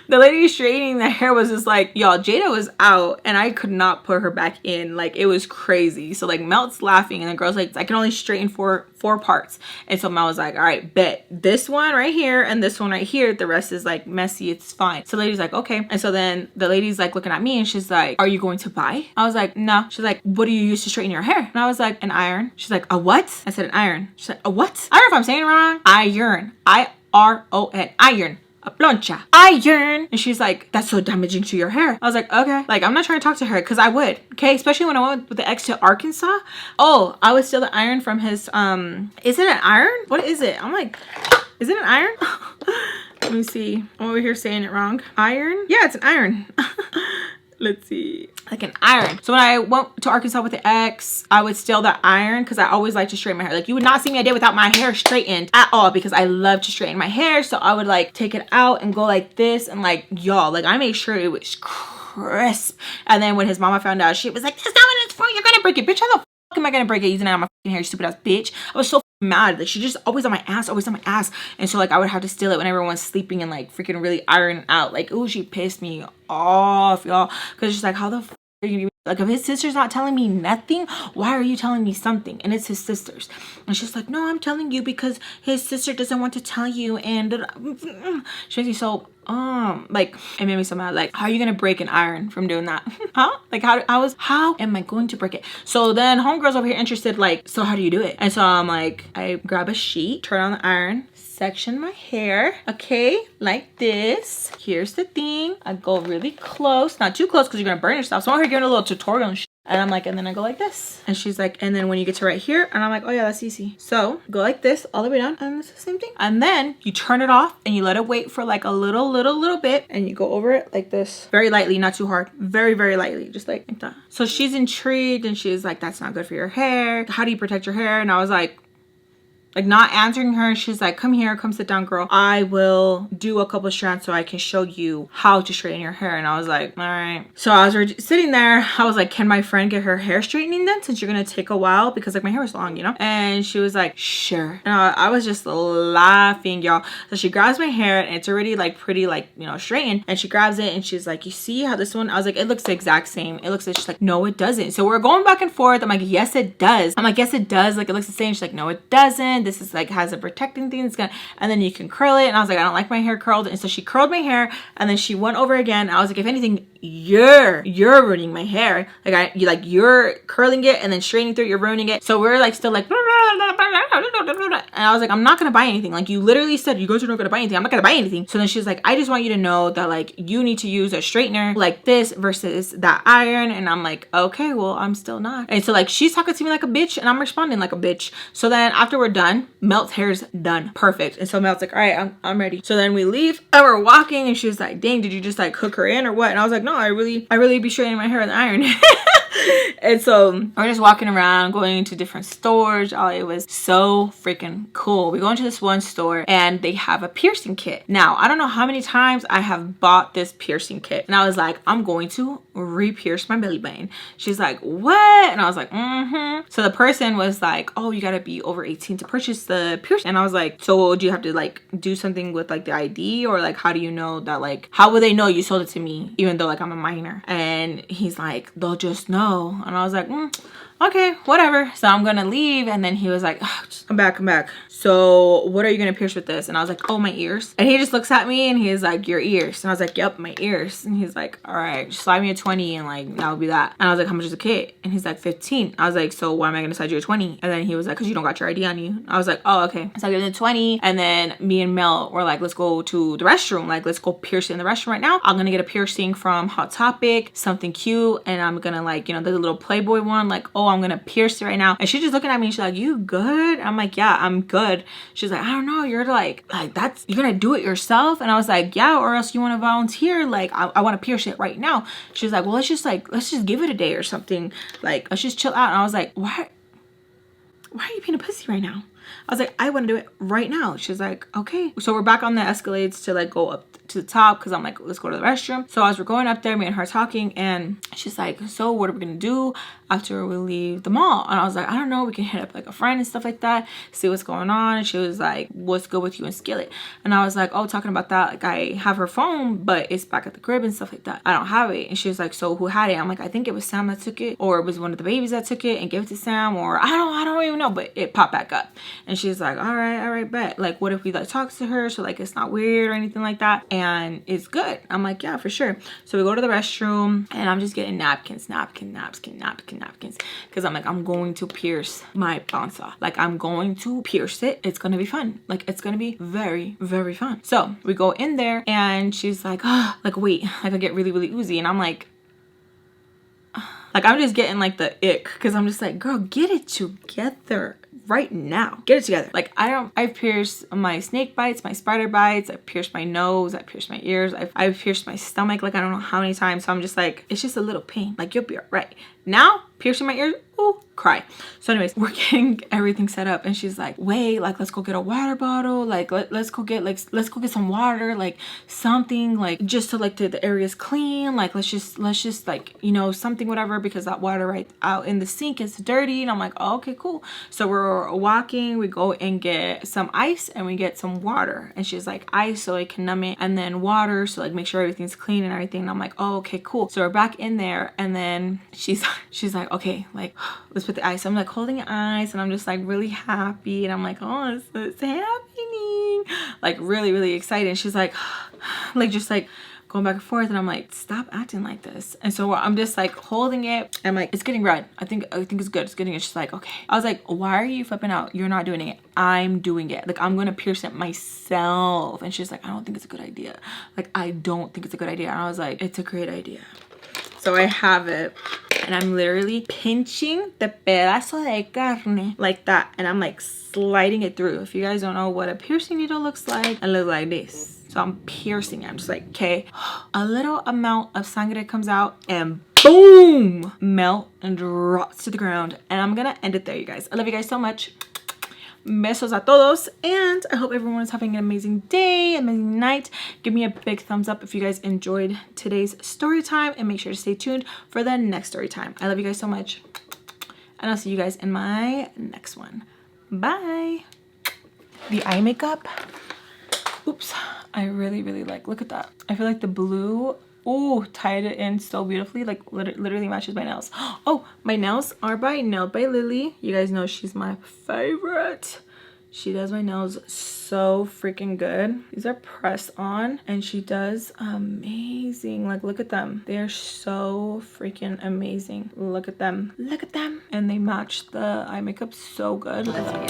The lady straightening the hair was just like, y'all, Jada was out and I could not put her back in. Like, it was crazy. So like Mel's laughing and the girl's like, I can only straighten four parts. And so Mel was like, all right, bet this one right here and this one right here, the rest is like messy, it's fine. So the lady's like, okay. And so then the lady's like looking at me and she's like, are you going to buy? I was like, no. She's like, what do you use to straighten your hair? And I was like, an iron. She's like, a what? I said, an iron. She's like, a what? I don't know if I'm saying it wrong. Iron. I-R-O-N. Iron. A plancha. Iron. And she's like, that's so damaging to your hair. I was like, okay. Like, I'm not trying to talk to her because I would. Okay. Especially when I went with the ex to Arkansas. Oh, I would steal the iron from his, is it an iron? What is it? I'm like, is it an iron? Let me see. I'm over here saying it wrong. Iron? Yeah, it's an iron. Let's see. Like an iron. So when I went to Arkansas with the ex, I would steal the iron because I always like to straighten my hair. Like, you would not see me a day without my hair straightened at all because I love to straighten my hair. So I would like take it out and go like this and like, y'all, like I made sure it was crisp. And then when his mama found out, she was like, that's not what it's for. You're gonna break it. Bitch, how the fuck am I gonna break it using it on my fucking hair, stupid ass bitch? I was so mad. Like, she just always on my ass, always on my ass. And so like I would have to steal it when everyone's sleeping and like freaking really iron out. Like, ooh, she pissed me off, y'all. Cause she's like, how the fuck are you gonna be like, if his sister's not telling me nothing, why are you telling me something? And it's his sister's. And she's like, no, I'm telling you because his sister doesn't want to tell you. And she makes me so like, it made me so mad. Like, how are you gonna break an iron from doing that? Huh? Like, how am I going to break it? So then homegirl's over here interested, like, so how do you do it? And so I'm like, I grab a sheet, turn on the iron, section my hair, okay, like this. Here's the thing, I go really close, not too close because you're gonna burn yourself. So I'm over here giving a little tutorial and shit. And I'm like, and then I go like this. And she's like, and then when you get to right here, and I'm like, oh yeah, that's easy. So go like this all the way down, and it's the same thing. And then you turn it off and you let it wait for like a little bit, and you go over it like this. Very lightly, not too hard. Very, very lightly, just like that. So she's intrigued and she's like, that's not good for your hair. How do you protect your hair? And I was like not answering her. She's like, come here, come sit down, girl. I will do a couple strands so I can show you how to straighten your hair. And I was like, all right. So I was sitting there. I was like, can my friend get her hair straightening then, since you're gonna take a while? Because like my hair was long, you know? And she was like, sure. And I was just laughing, y'all. So she grabs my hair and it's already like pretty, like, you know, straightened. And she grabs it and she's like, you see how this one? I was like, it looks the exact same. It looks like, she's like, no, it doesn't. So we're going back and forth. I'm like, yes, it does. I'm like, yes, it does. Like, it looks the same. She's like, no, it doesn't. This is like, has a protecting thing. It's gonna, and then you can curl it. And I was like, I don't like my hair curled. And so she curled my hair and then she went over again. I was like, if anything, you're ruining my hair. Like, you're curling it and then straightening through it, you're ruining it. So we're like still like, and I was like, I'm not gonna buy anything. Like, you literally said you guys are not gonna buy anything. I'm not gonna buy anything. So then she's like, I just want you to know that like you need to use a straightener like this versus that iron. And I'm like, okay, well, I'm still not. And so like she's talking to me like a bitch and I'm responding like a bitch. So then after we're done, Mel's hair's done. Perfect. And so Mel's like, all right, I'm ready. So then we leave and we're walking and she was like, dang, did you just like hook her in or what? And I was like, no, I really be straightening my hair with the iron. And so we're just walking around, going into different stores. Oh, it was so freaking cool. We go into this one store and they have a piercing kit. Now, I don't know how many times I have bought this piercing kit. And I was like, I'm going to re-pierce my belly button. She's like, what? And I was like, So the person was like, oh, you gotta be over 18 to purchase the piercing. And I was like, so do you have to like do something with like the ID? Or like, how do you know that, like, how will they know you sold it to me even though like I'm a minor? And he's like, they'll just know. And I was like, okay, whatever. So I'm gonna leave. And then he was like, oh, come back. So what are you gonna pierce with this? And I was like, oh, my ears. And he just looks at me and he's like, your ears. And I was like, yep, my ears. And he's like, all right, just slide me a 20 and like that would be that. And I was like, how much is a kit? And he's like, 15. I was like, so why am I gonna slide you a 20? And then he was like, because you don't got your ID on you. I was like, oh, okay. So I gave him the 20. And then me and Mel were like, let's go to the restroom. Like, let's go pierce in the restroom right now. I'm gonna get a piercing from Hot Topic, something cute. And I'm gonna like, you know, the little Playboy one, like, oh, I'm gonna pierce it right now. And she's just looking at me and she's like, you good? I'm like, yeah, I'm good. She's like, I don't know, you're like that's, you're gonna do it yourself? And I was like, yeah, or else you want to volunteer? Like, I want to pierce it right now. She's like, well, let's just give it a day or something. Like, let's just chill out. And I was like, why are you being a pussy right now? I was like, I want to do it right now. She's like, okay. So we're back on the escalades to like go up to the top because I'm like, let's go to the restroom. So as we're going up there, me and her talking, and she's like, so what are we gonna do after we leave the mall? And I was like, I don't know, we can hit up like a friend and stuff like that, see what's going on. And she was like, what's good with you and Skillet? And I was like, oh, talking about that, like I have her phone, but it's back at the crib and stuff like that. I don't have it. And she was like, so who had it? I'm like, I think it was Sam that took it, or it was one of the babies that took it and gave it to Sam, or I don't even know, but it popped back up. And she's like, all right, bet. Like, what if we like talk to her so like it's not weird or anything like that, and it's good? I'm like, yeah, for sure. So we go to the restroom, and I'm just getting napkins, because I'm like, I'm going to pierce my panza. Like, I'm going to pierce it. It's gonna be fun. Like, it's gonna be very, very fun. So we go in there, and she's like, oh, like wait, like I get really, really oozy, and I'm like I'm just getting like the ick, because I'm just like, girl, get it together right now. Get it together. Like, I've pierced my snake bites, my spider bites, I've pierced my nose, I've pierced my ears, I've pierced my stomach, like I don't know how many times. So I'm just like, it's just a little pain. Like, you'll be all right. Now, piercing my ears, ooh, cry. So anyways, we're getting everything set up, and she's like, wait, like let's go get a water bottle, like let's go get some water, like something, like just to like the area's clean, like let's just like, you know, something, whatever, because that water right out in the sink is dirty. And I'm like, oh, okay, cool. So we're walking, we go and get some ice, and we get some water, and she's like, ice so it can numb it, and then water so like make sure everything's clean and everything. And I'm like, oh, okay, cool. So we're back in there, and then she's like, okay, like let's put the ice. I'm like holding the ice, and I'm just like really happy, and I'm like, oh, it's happening, like really, really excited. And she's like just like going back and forth, and I'm like, stop acting like this. And so I'm just like holding it. I'm like, it's getting red. I think it's good. It's getting it. She's like, okay. I was like, why are you flipping out? You're not doing it. I'm doing it. Like, I'm gonna pierce it myself. And she's like, I don't think it's a good idea. Like, I don't think it's a good idea. And I was like, it's a great idea. So I have it, and I'm literally pinching the pedazo de carne like that, and I'm like sliding it through. If you guys don't know what a piercing needle looks like, it looks like this. So I'm piercing it. I'm just like, okay. A little amount of sangre comes out, and boom, melt and drops to the ground. And I'm gonna end it there, you guys. I love you guys so much. Besos a todos, and I hope everyone is having an amazing day, amazing night. Give me a big thumbs up if you guys enjoyed today's story time, and make sure to stay tuned for the next story time. I love you guys so much, and I'll see you guys in my next one. Bye. The eye makeup, oops, I really, really like. Look at that. I feel like the blue, oh, tied it in so beautifully, like literally matches my nails. Oh, my nails are by Nailed by Lily. You guys know she's my favorite. She does my nails so freaking good. These are press on, and she does amazing. Like, look at them. They are so freaking amazing. Look at them. Look at them. And they match the eye makeup so good. Look at that.